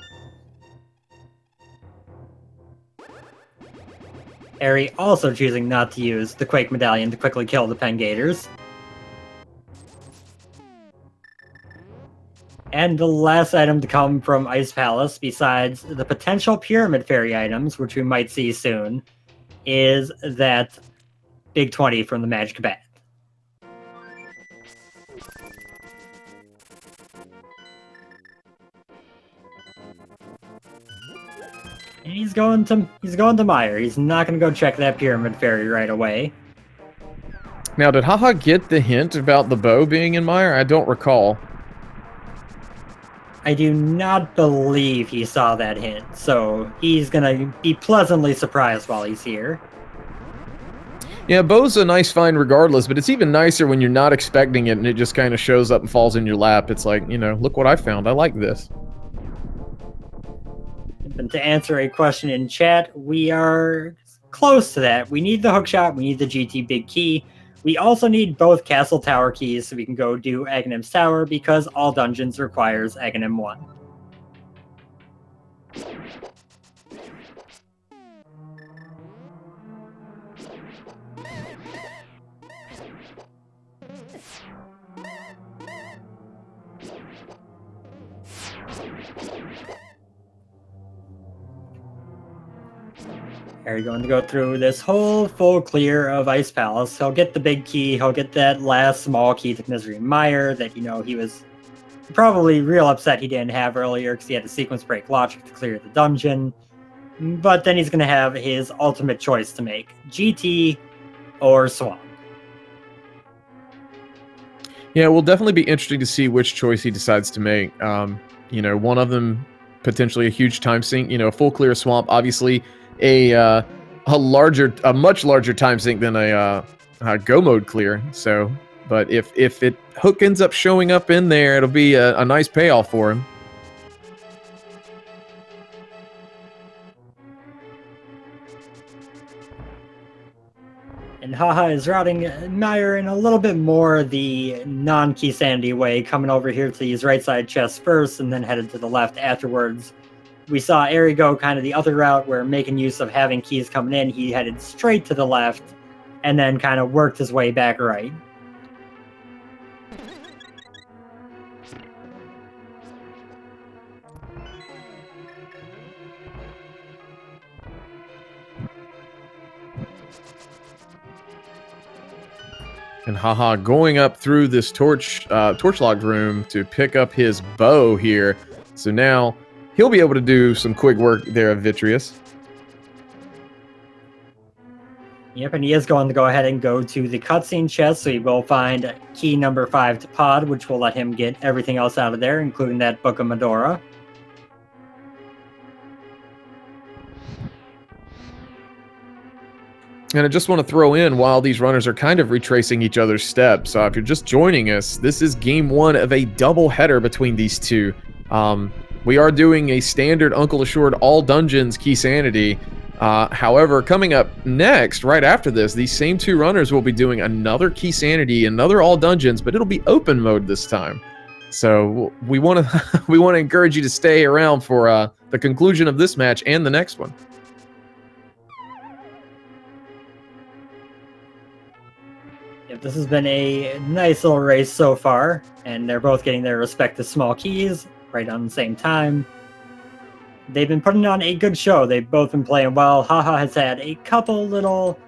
Eri also choosing not to use the Quake Medallion to quickly kill the Pengators. And the last item to come from Ice Palace, besides the potential Pyramid Fairy items, which we might see soon, is that Big 20 from the Magic Bat. And he's going to Meyer. He's not going to go check that Pyramid Fairy right away. Now, did Haha get the hint about the bow being in Meyer? I don't recall. I do not believe he saw that hint, so he's going to be pleasantly surprised while he's here. Yeah, bow's a nice find regardless, but it's even nicer when you're not expecting it and it just kind of shows up and falls in your lap. It's like, you know, look what I found. I like this. And to answer a question in chat, we are close to that. We need the hookshot, we need the GT big key. We also need both castle tower keys so we can go do Aghanim's Tower, because all dungeons requires Aghanim 1. Are you going to go through this whole full clear of Ice Palace? He'll get the big key, he'll get that last small key to Misery Mire that, you know, he was probably real upset he didn't have earlier because he had to sequence break logic to clear the dungeon. But then he's going to have his ultimate choice to make. GT or Swamp. Yeah, it will definitely be interesting to see which choice he decides to make. You know, one of them potentially a huge time sink. You know, a full clear Swamp, obviously a much larger time sink than a go mode clear. So, but if Hook ends up showing up in there, it'll be a nice payoff for him. And Haha is routing Meyer in a little bit more the non-Key Sanity way, coming over here to these right side chests first and then headed to the left afterwards. We saw Eri go kind of the other route where, making use of having keys coming in, he headed straight to the left and then kind of worked his way back right. And Haha going up through this torch-locked room to pick up his bow here. So now he'll be able to do some quick work there of Vitreous. Yep, and he is going to go ahead and go to the cutscene chest, so he will find key number 5 to Pod, which will let him get everything else out of there, including that Book of Medora. And I just want to throw in, while these runners are kind of retracing each other's steps, if you're just joining us, this is game 1 of a double header between these two. We are doing a standard Uncle Assured all dungeons Key Sanity. However, coming up next, right after this, these same two runners will be doing another Key Sanity, another all dungeons, but it'll be open mode this time. So we want to we want to encourage you to stay around for the conclusion of this match and the next one. Yep, this has been a nice little race so far, and they're both getting their respective small keys right on the same time. They've been putting on a good show. They've both been playing well. Haha has had a couple little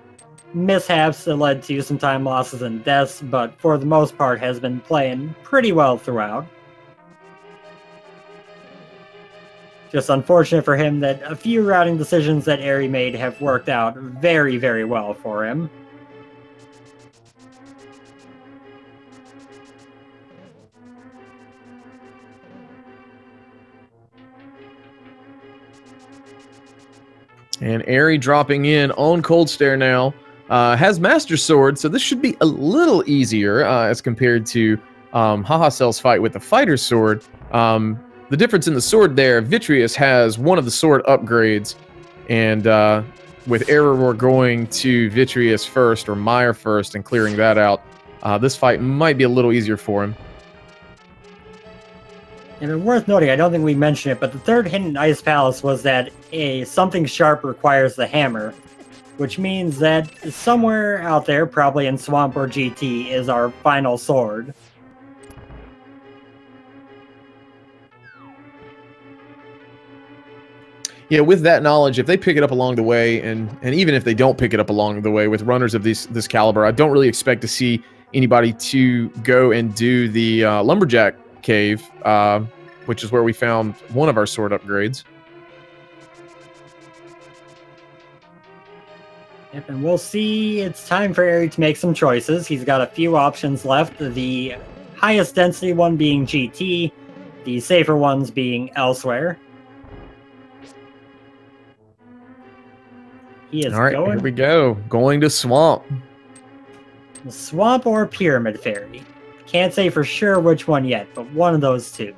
mishaps that led to some time losses and deaths, but for the most part has been playing pretty well throughout. Just unfortunate for him that a few routing decisions that Eri made have worked out very, very well for him. And Eri dropping in on Cold Stare now. Has Master Sword, so this should be a little easier as compared to Hahasell's fight with the Fighter's Sword. The difference in the sword there, Vitreous has one of the sword upgrades, and with Eriror going to Vitreous first, or Meyer first, and clearing that out, this fight might be a little easier for him. And worth noting, I don't think we mentioned it, but the third hint in Ice Palace was that something sharp requires the hammer, which means that somewhere out there, probably in Swamp or GT, is our final sword. Yeah, with that knowledge, if they pick it up along the way, and even if they don't pick it up along the way with runners of this caliber, I don't really expect to see anybody to go and do the Lumberjack Cave, which is where we found one of our sword upgrades. Yep, and we'll see. It's time for Eri to make some choices. He's got a few options left. The highest density one being GT, the safer ones being elsewhere. He is all right, going. Here we go. Going to Swamp. Swamp or Pyramid Fairy. Can't say for sure which one yet, but one of those two.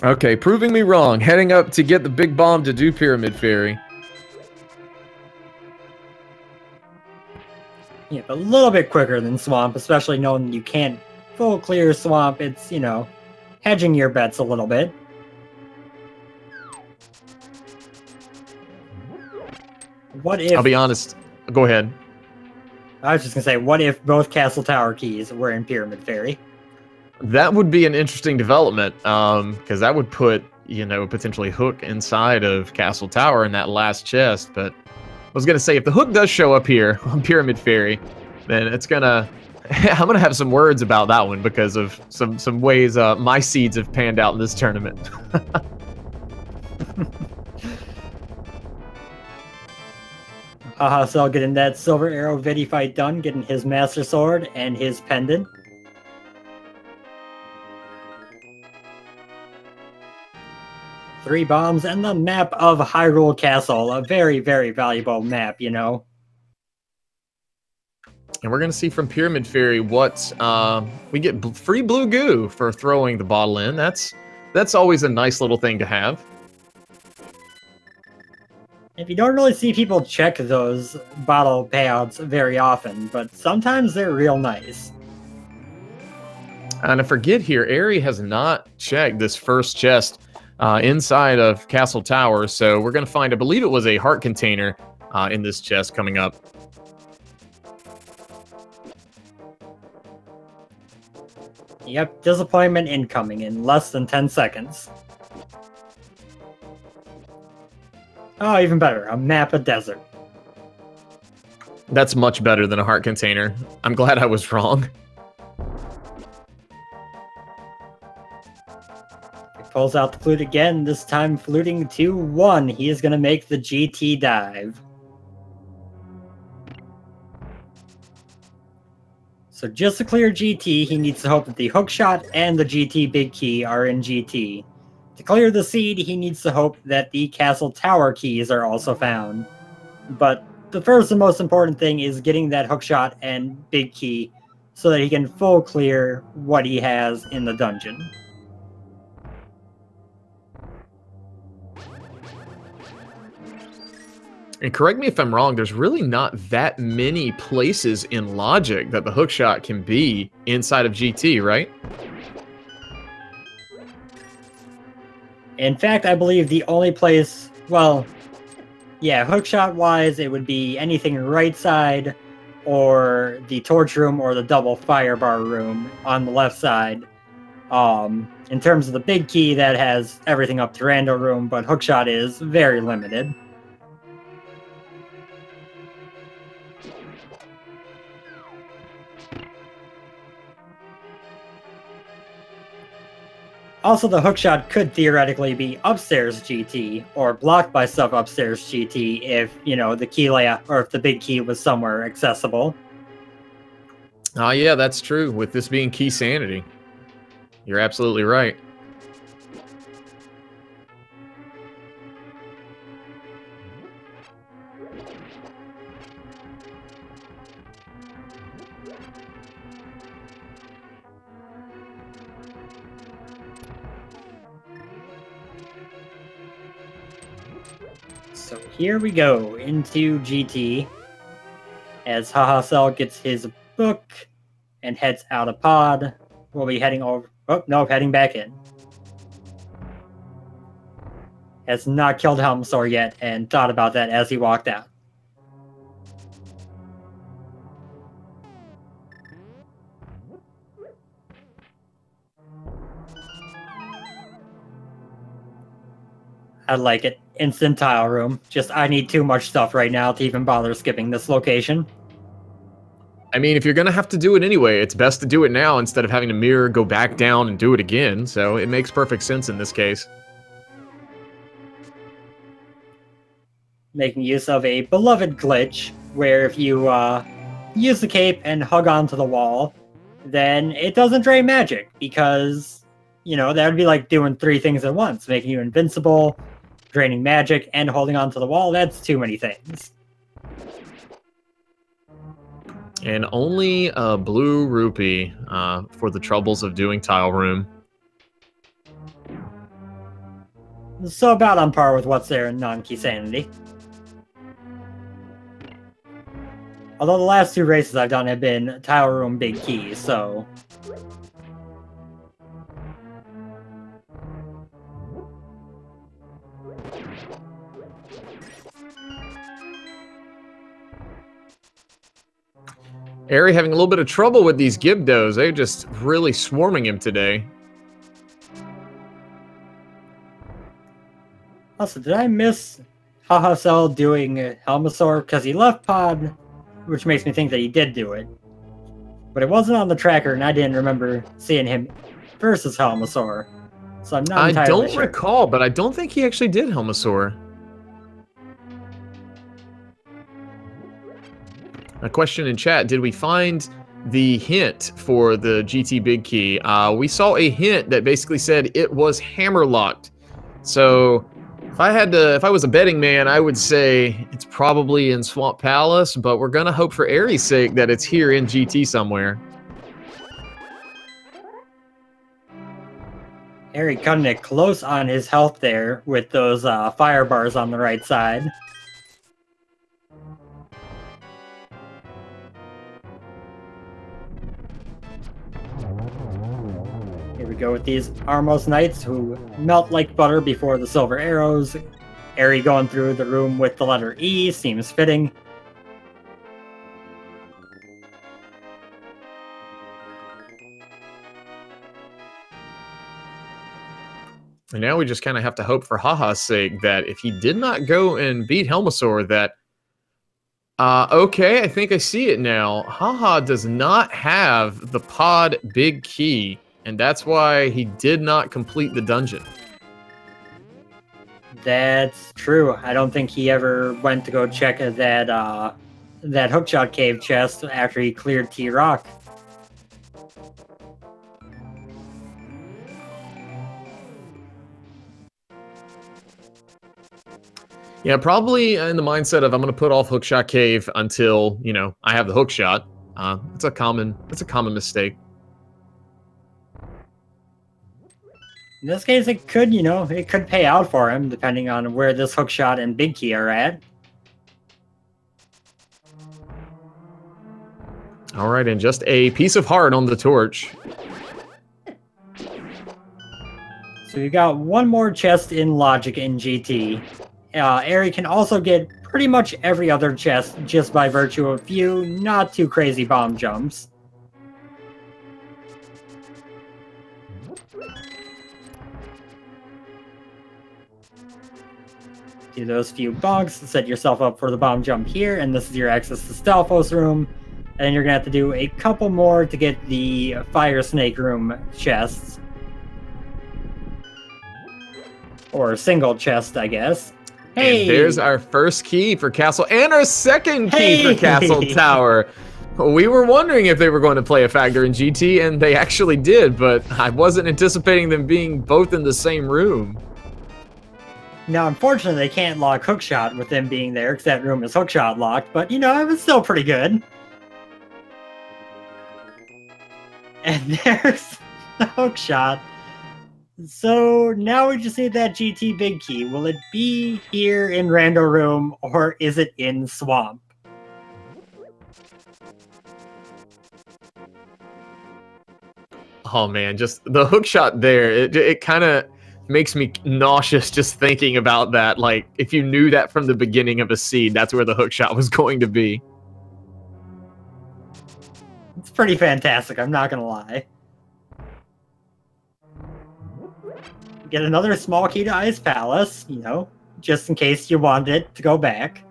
Okay, proving me wrong. Heading up to get the big bomb to do Pyramid Fairy. Yeah, a little bit quicker than Swamp, especially knowing you can't full clear Swamp. It's, you know, hedging your bets a little bit. What if... I'll be honest. Go ahead. I was just going to say, what if both Castle Tower keys were in Pyramid Fairy? That would be an interesting development, because that would put, you know, potentially Hook inside of Castle Tower in that last chest. But I was going to say, if the Hook does show up here on Pyramid Fairy, then it's going to... I'm going to have some words about that one because of some ways my seeds have panned out in this tournament. Hahasell getting that Silver Arrow Vidi fight done, getting his Master Sword and his pendant. 3 bombs, and the map of Hyrule Castle. A very, very valuable map, you know. And we're going to see from Pyramid Fairy what we get free blue goo for throwing the bottle in. That's always a nice little thing to have. If you don't really see people check those bottle payouts very often, but sometimes they're real nice. And I forget here, Eri has not checked this first chest inside of Castle Tower, so we're going to find, I believe it was a heart container in this chest coming up. Yep, disappointment incoming in less than 10 seconds. Oh, even better, a map of desert. That's much better than a heart container. I'm glad I was wrong. He pulls out the flute again, this time fluting to 1. He is going to make the GT dive. So just to clear GT, he needs to hope that the hookshot and the GT big key are in GT. To clear the seed, he needs to hope that the castle tower keys are also found. But the first and most important thing is getting that hookshot and big key so that he can full clear what he has in the dungeon. And correct me if I'm wrong, there's really not that many places in Logic that the hookshot can be inside of GT, right? In fact, I believe the only place, well, yeah, hookshot-wise, it would be anything right side, or the torch room, or the double firebar room on the left side. In terms of the big key, that has everything up to Rando room, but hookshot is very limited. Also, the hookshot could theoretically be upstairs GT, or blocked by stuff upstairs GT if, you know, the key layout, or if the big key was somewhere accessible. Yeah, that's true, with this being Key Sanity. You're absolutely right. So here we go into GT as Hahasell gets his book and heads out of pod. We'll be heading over. Oh, no, heading back in. Has not killed Hahasell yet and thought about that as he walked out. I like it. Instant tile room. Just, I need too much stuff right now to even bother skipping this location. I mean, if you're going to have to do it anyway, it's best to do it now instead of having to mirror, go back down, and do it again. So it makes perfect sense in this case. Making use of a beloved glitch, where if you use the cape and hug onto the wall, then it doesn't drain magic, because, you know, that would be like doing 3 things at once, making you invincible, draining magic, and holding onto the wall. That's too many things. And only a blue rupee for the troubles of doing tile room. So about on par with what's there in non-key sanity. Although the last 2 races I've done have been tile room big keys, so... Eri having a little bit of trouble with these Gibdos. They're just really swarming him today. Also, did I miss Hahasell doing Helmasaur? Because he left pod, which makes me think that he did do it. But it wasn't on the tracker, and I didn't remember seeing him versus Helmasaur. So I'm not entirely sure. I don't recall, but I don't think he actually did Helmasaur. A question in chat, did we find the hint for the GT Big Key? We saw a hint that basically said it was hammer locked. So if I was a betting man, I would say it's probably in Swamp Palace, but we're gonna hope for Eri's sake that it's here in GT somewhere. Eri cutting it close on his health there with those fire bars on the right side. Here we go with these Armos Knights who melt like butter before the silver arrows. Eri going through the room with the letter E seems fitting. And now we just kind of have to hope for Haha's sake that if he did not go and beat Helmasaur, that... okay, I think I see it now. Haha does not have the pod big key, and that's why he did not complete the dungeon. That's true. I don't think he ever went to go check that that hookshot cave chest after he cleared T-Rock. Yeah, probably in the mindset of I'm going to put off Hookshot Cave until, you know, I have the hookshot. It's a common mistake. In this case, it could, you know, it could pay out for him depending on where this hookshot and big key are at. All right, and just a piece of heart on the torch. So we got one more chest in Logic in GT. Eri can also get pretty much every other chest just by virtue of a few not too crazy bomb jumps. Do those few bonks, set yourself up for the bomb jump here, and this is your access to Stalfos room. And then you're gonna have to do a couple more to get the Fire Snake room chests. Or single chest, I guess. Hey! And there's our first key for Castle, and our second key for Castle Tower. We were wondering if they were going to play a factor in GT, and they actually did, but I wasn't anticipating them being both in the same room. Now, unfortunately, they can't lock Hookshot with them being there, because that room is Hookshot locked, but, you know, it was still pretty good. And there's the Hookshot. So now we just need that GT big key. Will it be here in Rando Room, or is it in Swamp? Oh man, just the hookshot there, it kind of makes me nauseous just thinking about that. Like, if you knew that from the beginning of a seed, that's where the hookshot was going to be. It's pretty fantastic, I'm not gonna lie. Get another small key to Ice Palace, you know, just in case you wanted it to go back.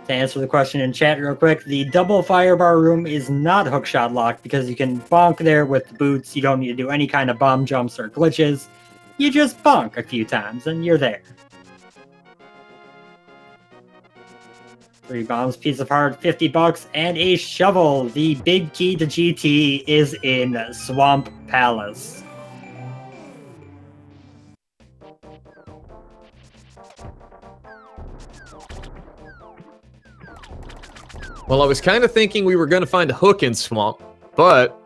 To answer the question in chat real quick, the double firebar room is not hookshot locked because you can bonk there with the boots. You don't need to do any kind of bomb jumps or glitches. You just bonk a few times and you're there. 3 bombs, piece of heart, 50 bucks, and a shovel. The big key to GT is in Swamp Palace. Well, I was kind of thinking we were going to find a hook in Swamp, but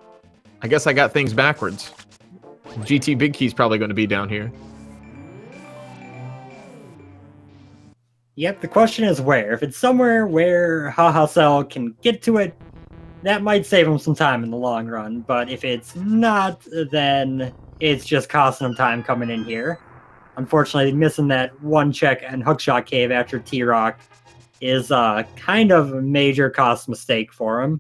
I guess I got things backwards. GT big key's probably going to be down here. Yep, the question is where. If it's somewhere where Hahasell can get to it, that might save him some time in the long run. But if it's not, then it's just costing him time coming in here. Unfortunately, missing that one check and hookshot cave after T-Rock is kind of a major cost mistake for him.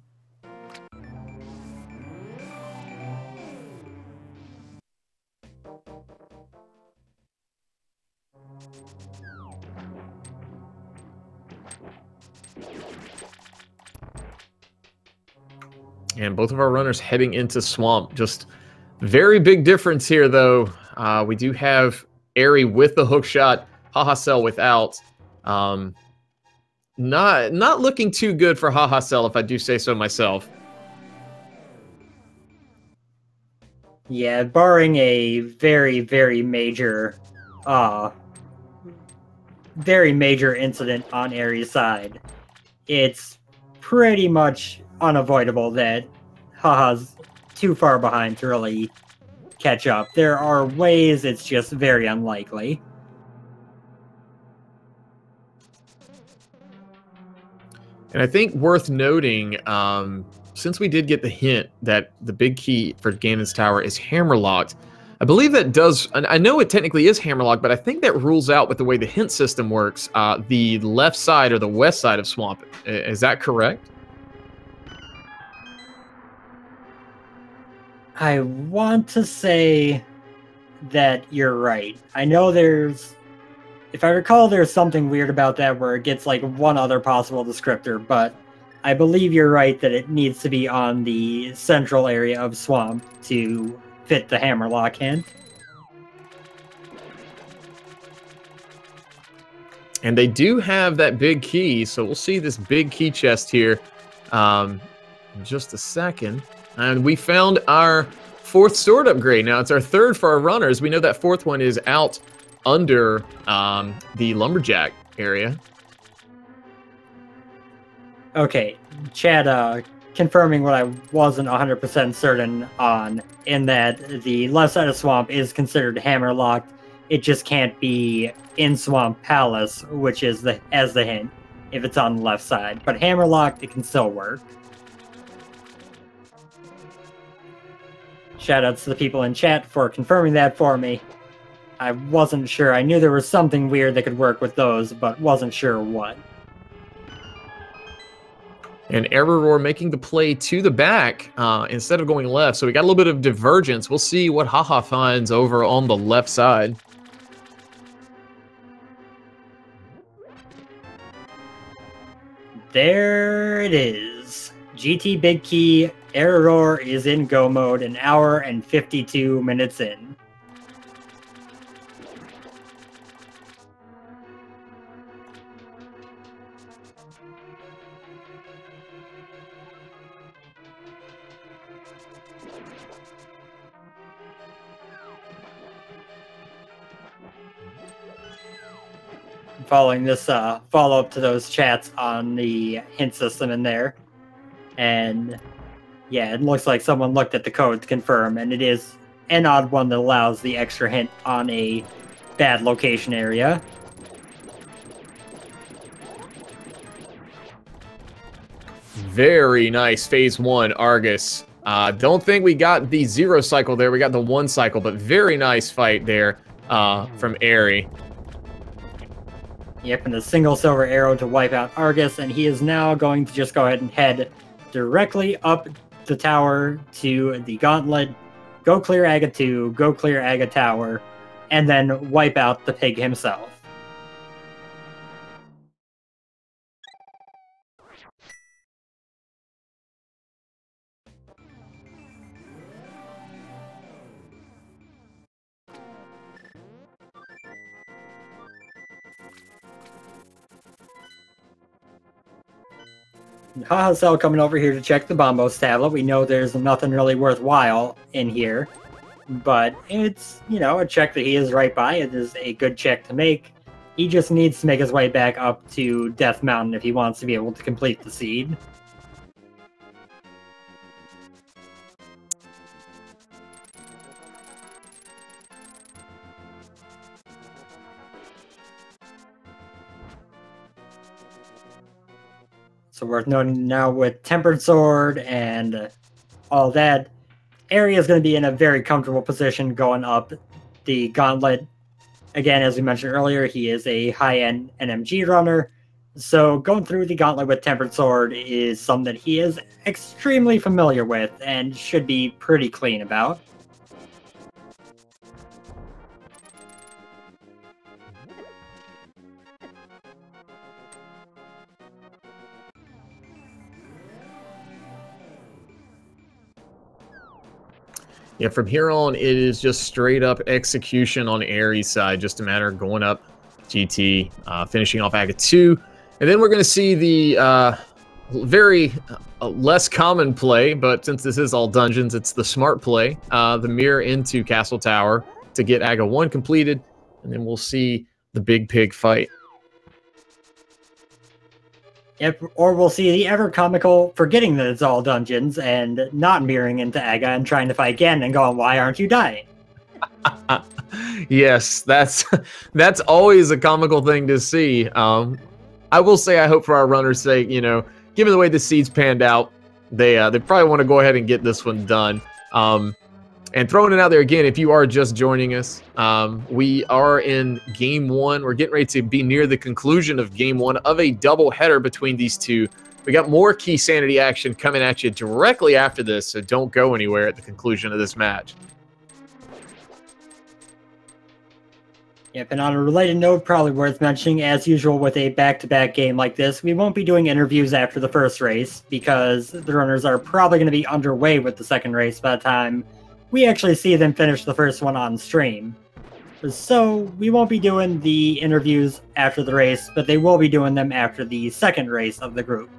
And both of our runners heading into Swamp. Just very big difference here, though. We do have Eri with the hookshot, Hahasell without. Not looking too good for Hahasell, if I do say so myself. Yeah, barring a very major incident on Ares' side, it's pretty much unavoidable that Haha's too far behind to really catch up. There are ways, it's just very unlikely. And I think worth noting, since we did get the hint that the big key for Ganon's Tower is hammerlocked, I believe that does, and I know it technically is hammerlocked, but I think that rules out with the way the hint system works, the left side or the west side of Swamp. Is that correct? I want to say that you're right. I know if I recall, there's something weird about that where it gets like one other possible descriptor, but I believe you're right that it needs to be on the central area of Swamp to fit the hammerlock hint. And they do have that big key, so we'll see this big key chest here in just a second. And we found our 4th sword upgrade. Now, it's our 3rd for our runners. We know that 4th one is out under the lumberjack area. Okay, Chad, confirming what I wasn't 100% certain on, in that the left side of Swamp is considered hammerlocked. It just can't be in Swamp Palace, which is as the hint, if it's on the left side. But hammerlocked, it can still work. Shoutouts to the people in chat for confirming that for me. I wasn't sure. I knew there was something weird that could work with those, but wasn't sure what. And Eriror making the play to the back instead of going left. So we got a little bit of divergence. We'll see what Haha finds over on the left side. There it is. GT Big Key, Eriror is in go mode, an hour and 52 minutes in. Following this follow-up to those chats on the hint system in there. And yeah, it looks like someone looked at the code to confirm, and it is an odd one that allows the extra hint on a bad location area. Very nice phase 1 Argus. Don't think we got the 0 cycle there. We got the 1 cycle, but very nice fight there from Eri. Yep, and a single silver arrow to wipe out Argus, and he is now going to just go ahead and head directly up the tower to the gauntlet, go clear Aga 2, go clear Aga Tower, and then wipe out the pig himself. Hahasell coming over here to check the Bombos tablet. We know there's nothing really worthwhile in here, but it's, you know, a check that he is right by. It is a good check to make. He just needs to make his way back up to Death Mountain if he wants to be able to complete the seed. So worth noting now with Tempered Sword and all that, Eri is going to be in a very comfortable position going up the gauntlet. Again, as we mentioned earlier, he is a high-end NMG runner, so going through the gauntlet with Tempered Sword is something that he is extremely familiar with and should be pretty clean about. Yeah, from here on, it is just straight up execution on Eri's side. Just a matter of going up GT, finishing off Aga 2. And then we're going to see the very less common play, but since this is all dungeons, it's the smart play. The mirror into Castle Tower to get Aga 1 completed, and then we'll see the big pig fight. Yep, or we'll see the ever-comical forgetting that it's all dungeons and not mirroring into Aga and trying to fight again and going, why aren't you dying? Yes, that's always a comical thing to see. I will say I hope for our runners' sake, you know, given the way the seeds panned out, they probably want to go ahead and get this one done. And throwing it out there again, if you are just joining us, we are in Game 1. We're getting ready to be near the conclusion of Game 1 of a double header between these two. We got more Key Sanity action coming at you directly after this, so don't go anywhere at the conclusion of this match. Yep, and on a related note, probably worth mentioning, as usual with a back-to-back game like this, we won't be doing interviews after the first race, because the runners are probably going to be underway with the second race by the time we actually see them finish the first one on stream. So we won't be doing the interviews after the race, but they will be doing them after the second race of the group.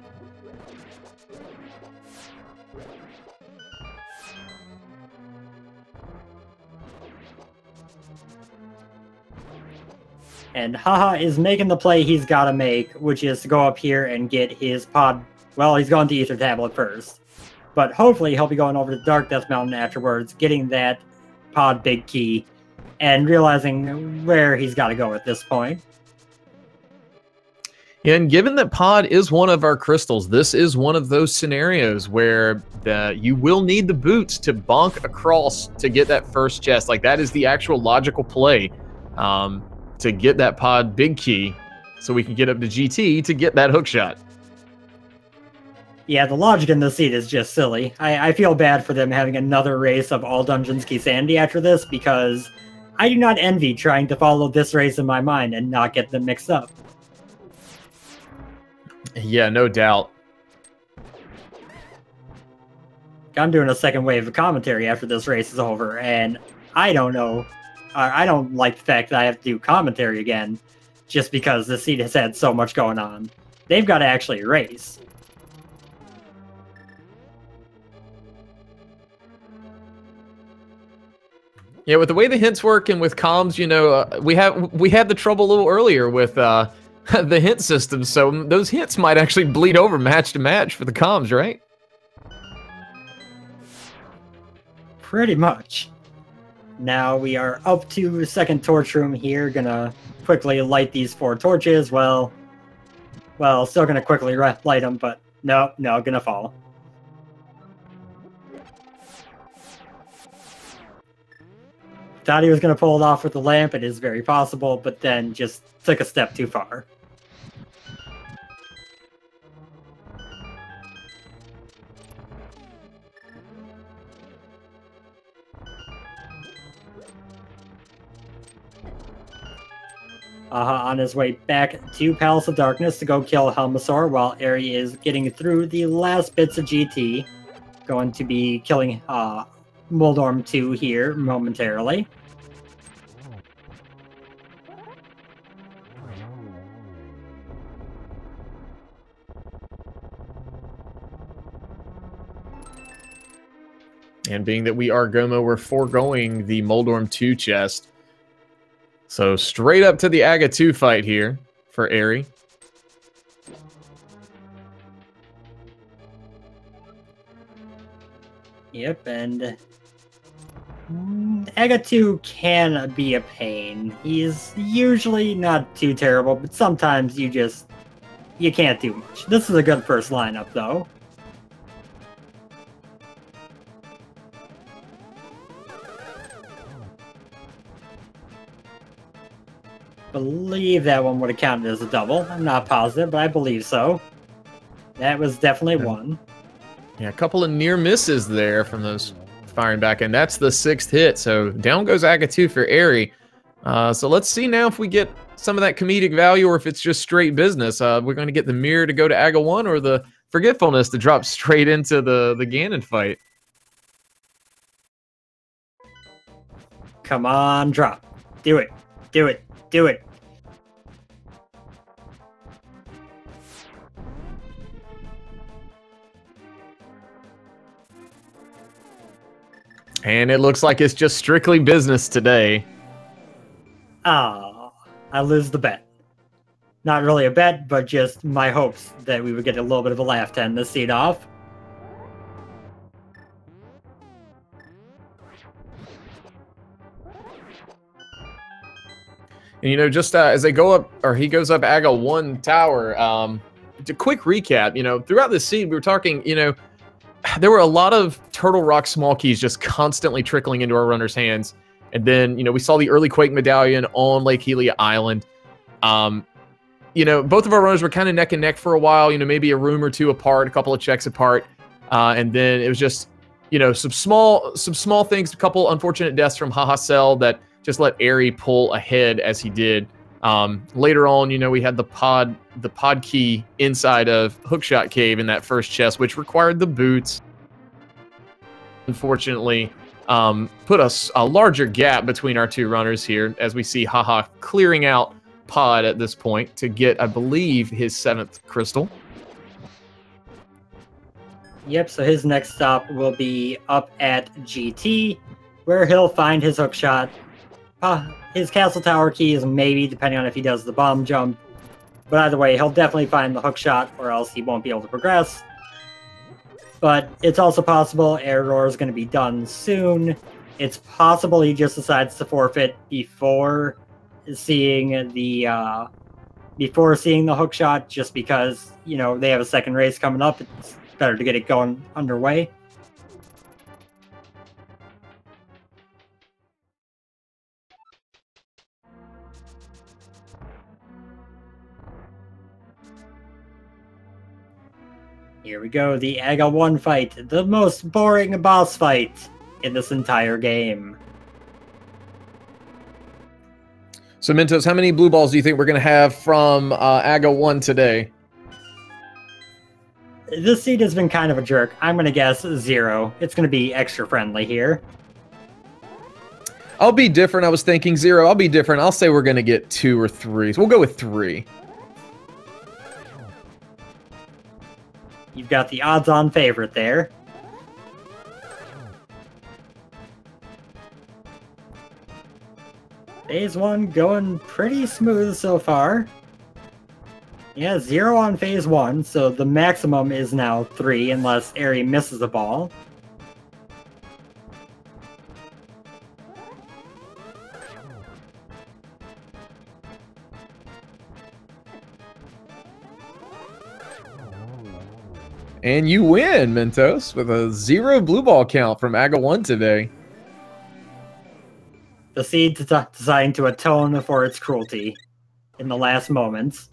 And Haha is making the play he's got to make, which is to go up here and get his pod. Well, he's going to Ether Tablet first. But hopefully he'll be going over to Dark Death Mountain afterwards, getting that pod big key, and realizing where he's got to go at this point. And given that pod is one of our crystals, this is one of those scenarios where you will need the boots to bonk across to get that first chest. Like, that is the actual logical play. To get that pod big key so we can get up to GT to get that hook shot. Yeah, the logic in the seat is just silly. I feel bad for them having another race of all dungeons Key Sanity after this, because I do not envy trying to follow this race in my mind and not get them mixed up. Yeah, no doubt. I'm doing a second wave of commentary after this race is over, and I don't know. I don't like the fact that I have to do commentary again, just because the seed has had so much going on. They've got to actually race. Yeah, with the way the hints work and with comms, you know, we had the trouble a little earlier with the hint system, so those hints might actually bleed over match to match for the comms, right? Pretty much. Now we are up to the second torch room here. Gonna quickly light these 4 torches. Well, still gonna quickly light them, but no, gonna fall. Thought he was gonna pull it off with the lamp. It is very possible, but then just took a step too far. On his way back to Palace of Darkness to go kill Helmasaur, while Eri is getting through the last bits of GT. Going to be killing Moldorm 2 here momentarily. And being that we are Gomo, we're foregoing the Moldorm 2 chest. So straight up to the Aga 2 fight here for Eri. Yep, and Aga 2 can be a pain. He's usually not too terrible, but sometimes you can't do much. This is a good first lineup, though. Believe that one would have counted as a double. I'm not positive, but I believe so. That was definitely one. Yeah, a couple of near misses there from those firing back, and that's the 6th hit. So down goes Aga 2 for Eri. So let's see now if we get some of that comedic value or if it's just straight business. We're going to get the mirror to go to Aga 1 or the forgetfulness to drop straight into the Ganon fight. Come on, drop. Do it. Do it. Do it. And it looks like it's just strictly business today. Ah, I lose the bet. Not really a bet, but just my hopes that we would get a little bit of a laugh to end this seed off. And, you know, just as they go up, or he goes up Aga 1 tower, a quick recap, you know, throughout this seed, we were talking, you know, there were a lot of Turtle Rock small keys just constantly trickling into our runners' hands. And then, you know, we saw the early Quake Medallion on Lake Helia Island. You know, both of our runners were kind of neck and neck for a while, you know, maybe a room or two apart, a couple of checks apart. And then it was just, you know, some small things, a couple unfortunate deaths from Hahasell that just let Eri pull ahead as he did. Later on, you know, we had the pod key inside of Hookshot Cave in that first chest, which required the boots. Unfortunately, put us a larger gap between our two runners here as we see Haha clearing out Pod at this point to get, I believe, his 7th crystal. Yep, so his next stop will be up at GT, where he'll find his hookshot. His castle tower keys, maybe, depending on if he does the bomb jump. But either way, he'll definitely find the hookshot, or else he won't be able to progress. But it's also possible Eriror is going to be done soon. It's possible he just decides to forfeit before seeing the hookshot, just because, you know, they have a second race coming up. It's better to get it going underway. Here we go, the Aga 1 fight, the most boring boss fight in this entire game. So, Mentos, how many blue balls do you think we're going to have from Aga 1 today? This seed has been kind of a jerk. I'm going to guess 0. It's going to be extra friendly here. I'll be different. I was thinking 0. I'll be different. I'll say we're going to get 2 or 3. So we'll go with 3. You've got the odds-on favorite there. Phase 1 going pretty smooth so far. Yeah, 0 on phase 1, so the maximum is now 3 unless Eri misses a ball. And you win, Mentos, with a 0 blue ball count from Aga 1 today. The seed deciding to atone for its cruelty in the last moments.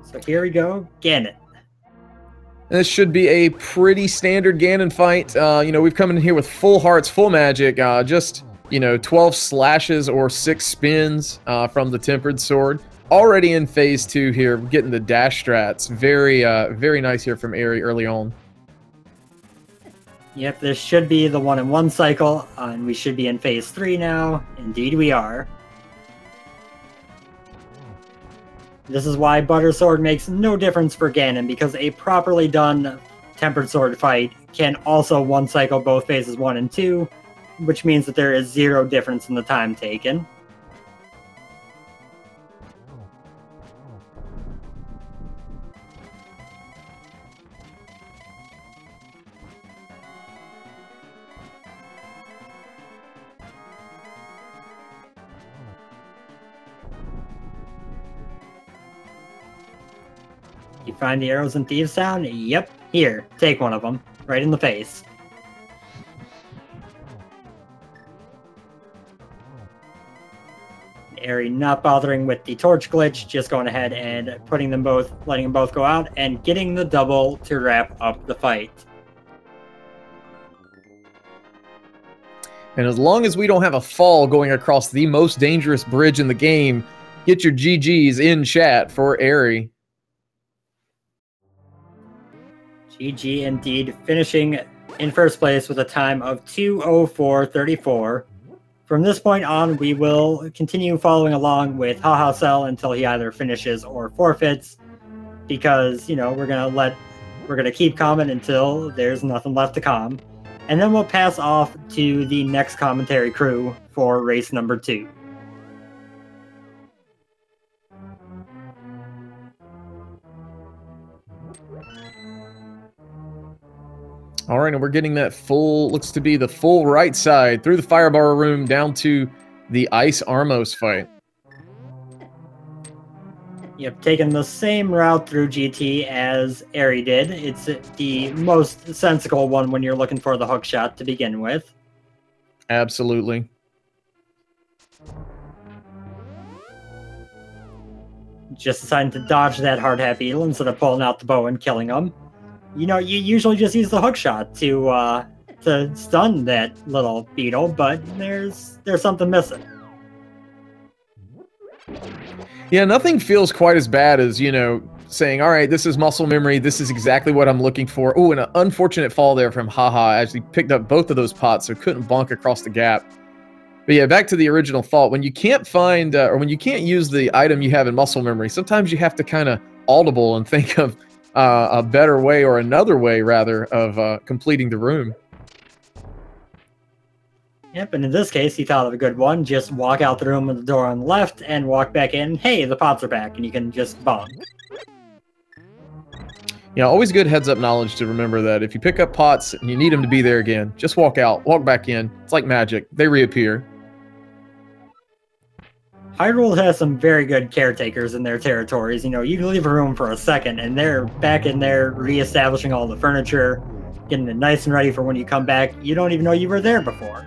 So here we go, Ganon. This should be a pretty standard Ganon fight. You know, we've come in here with full hearts, full magic, just, you know, 12 slashes or 6 spins from the Tempered Sword. Already in phase 2 here, getting the dash strats. Very, very nice here from Eri early on. Yep, this should be the 1-in-1 cycle, and we should be in phase 3 now. Indeed we are. This is why Butter Sword makes no difference for Ganon, because a properly done Tempered Sword fight can also one-cycle both phases 1 and 2, which means that there is 0 difference in the time taken. You find the arrows and thieves sound? Yep, here, take one of them, right in the face. Eri not bothering with the torch glitch, just going ahead and putting them both, letting them both go out, and getting the double to wrap up the fight. And as long as we don't have a fall going across the most dangerous bridge in the game, get your GGs in chat for Eri. GG indeed, finishing in first place with a time of 2:04:34. From this point on, we will continue following along with Hahasell until he either finishes or forfeits, because, you know, we're going to let We're going to keep calming until there's nothing left to calm. And then we'll pass off to the next commentary crew for race number 2. All right, and we're getting that full, looks to be the full right side through the firebar room down to the Ice Armos fight. Yep, taking the same route through GT as Eri did. It's the most sensical one when you're looking for the hook shot to begin with. Absolutely. Just deciding to dodge that hard hat beetle instead of pulling out the bow and killing him. You know, you usually just use the hook shot to stun that little beetle, but there's something missing. Yeah, nothing feels quite as bad as, you know, saying, all right, this is muscle memory, this is exactly what I'm looking for. Oh, and an unfortunate fall there from Haha. Actually picked up both of those pots, so couldn't bonk across the gap. But yeah, back to the original thought. When you can't find, or when you can't use the item you have in muscle memory, sometimes you have to kind of audible and think of a better way, or another way, rather, of completing the room. Yep, and in this case, he thought of a good one. Just walk out the room with the door on the left and walk back in. Hey, the pots are back, and you can just bonk. Yeah, always good heads-up knowledge to remember that if you pick up pots and you need them to be there again, just walk out, walk back in. It's like magic. They reappear. Hyrule has some very good caretakers in their territories. You know, you can leave a room for a second, and they're back in there reestablishing all the furniture, getting it nice and ready for when you come back. You don't even know you were there before.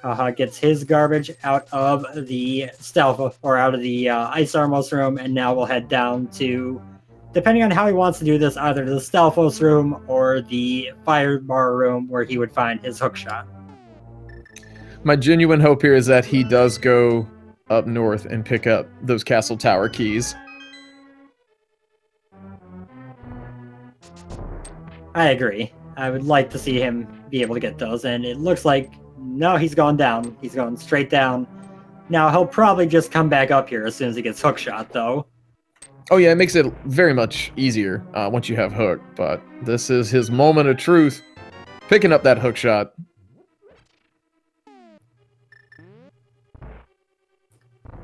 Haha gets his garbage out of the stealth, or out of the Ice Armos room, and now we'll head down to, depending on how he wants to do this, either the Stalfos room or the Firebar room where he would find his hookshot. My genuine hope here is that he does go up north and pick up those castle tower keys. I agree. I would like to see him be able to get those, and it looks like, no, he's gone down. He's going straight down. Now, he'll probably just come back up here as soon as he gets hookshot, though. Oh yeah, it makes it very much easier once you have hook, but this is his moment of truth, picking up that hook shot.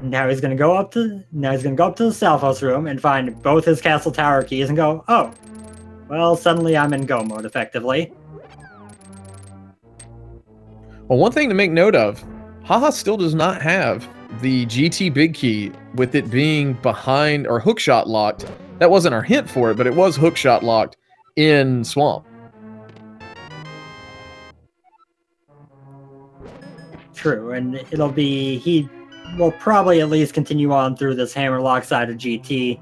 Now he's gonna go up to the Stalfos room and find both his castle tower keys and go, oh, well, suddenly I'm in go mode, effectively. Well, one thing to make note of, Haha still does not have the GT big key, with it being behind or hookshot locked. That wasn't our hint for it, but it was hookshot locked in Swamp. True, and he will probably at least continue on through this hammerlock side of GT,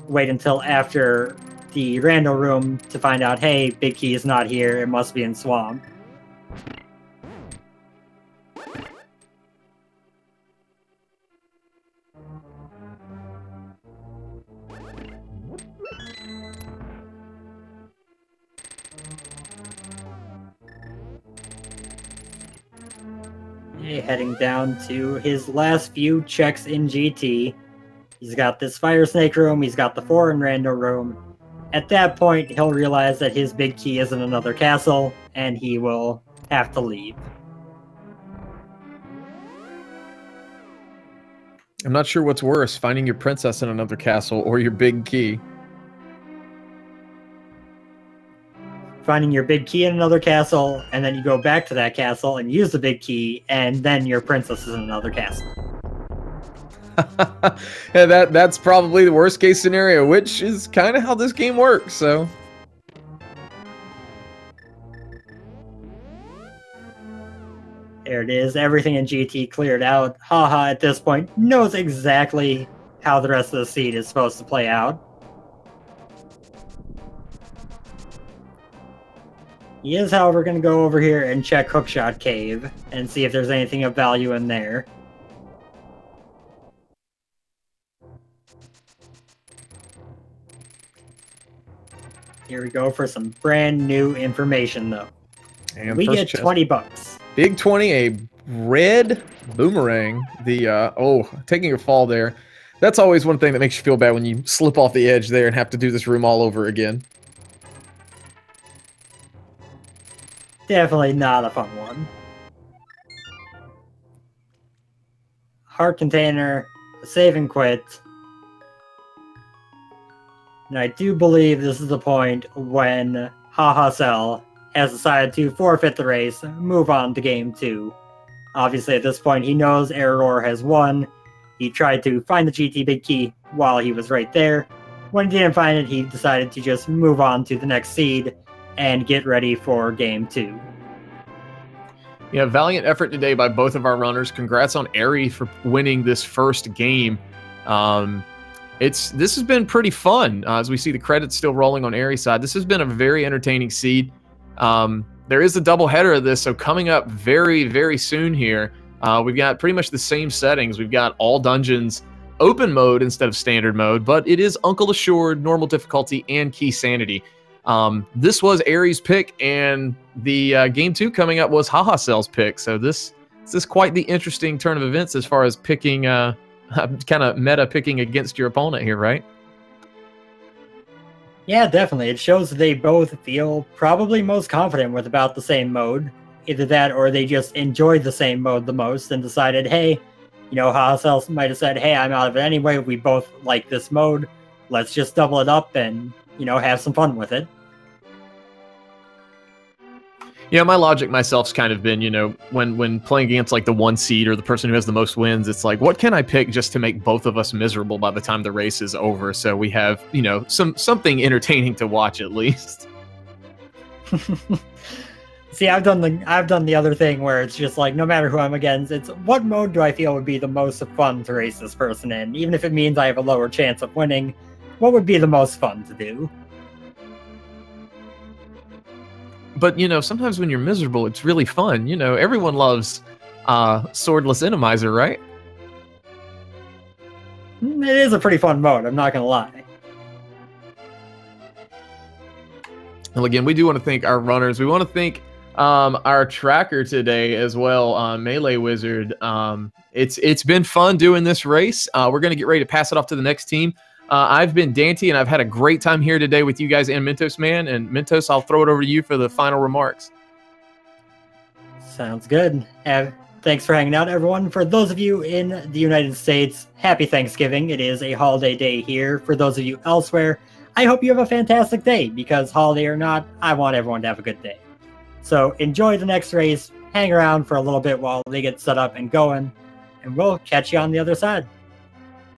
wait until after the rando room to find out, hey, big key is not here, it must be in Swamp. Heading down to his last few checks in GT. He's got this Fire Snake room, he's got the Foreign Rando room. At that point, he'll realize that his big key is in another castle, and he will have to leave. I'm not sure what's worse, finding your princess in another castle or your big key. Finding your big key in another castle, and then you go back to that castle and use the big key, and then your princess is in another castle. Yeah, that's probably the worst case scenario, which is kind of how this game works, so. There it is, everything in GT cleared out. Haha, at this point, knows exactly how the rest of the seed is supposed to play out. He is, however, going to go over here and check Hookshot Cave and see if there's anything of value in there. Here we go for some brand new information, though. And we get chest. 20 bucks. Big 20, a red boomerang. The oh, taking a fall there. That's always one thing that makes you feel bad when you slip off the edge there and have to do this room all over again. Definitely not a fun one. Heart container, save and quit. And I do believe this is the point when Hahasell has decided to forfeit the race, move on to game 2. Obviously, at this point, he knows Eriror has won. He tried to find the GT Big Key while he was right there. When he didn't find it, he decided to just move on to the next seed and get ready for game 2. Yeah, valiant effort today by both of our runners. Congrats on Eri for winning this first game. This has been pretty fun as we see the credits still rolling on Eri's side. This has been a very entertaining seed. There is a double header of this, so coming up very, very soon here, we've got pretty much the same settings. We've got all dungeons open mode instead of standard mode, but it is Uncle Assured, normal difficulty, and key sanity. This was Eri's pick, and the game 2 coming up was Hahasell's pick. So this is quite the interesting turn of events as far as picking, kind of meta picking against your opponent here, right? Yeah, definitely. It shows that they both feel probably most confident with about the same mode. Either that or they just enjoyed the same mode the most and decided, hey, you know, Hahasell might have said, hey, I'm out of it anyway. We both like this mode. Let's just double it up and, you know, have some fun with it. Yeah, my logic myself's kind of been, you know, when playing against like the 1 seed or the person who has the most wins, it's like, what can I pick just to make both of us miserable by the time the race is over? So we have, you know, something entertaining to watch at least. See, I've done the other thing where it's just like, no matter who I'm against, it's what mode do I feel would be the most fun to race this person in? Even if it means I have a lower chance of winning, what would be the most fun to do? But, you know, sometimes when you're miserable, it's really fun. You know, everyone loves Swordless Randomizer, right? It is a pretty fun mode, I'm not going to lie. Well, again, we do want to thank our runners. We want to thank our tracker today as well, Melee Wizard. It's been fun doing this race. We're going to get ready to pass it off to the next team. I've been Dante, and I've had a great time here today with you guys and Mentos Man. And Mentos, I'll throw it over to you for the final remarks. Sounds good. Thanks for hanging out, everyone. For those of you in the United States, happy Thanksgiving. It is a holiday day here. For those of you elsewhere, I hope you have a fantastic day, because holiday or not, I want everyone to have a good day. So enjoy the next race, hang around for a little bit while they get set up and going, and we'll catch you on the other side.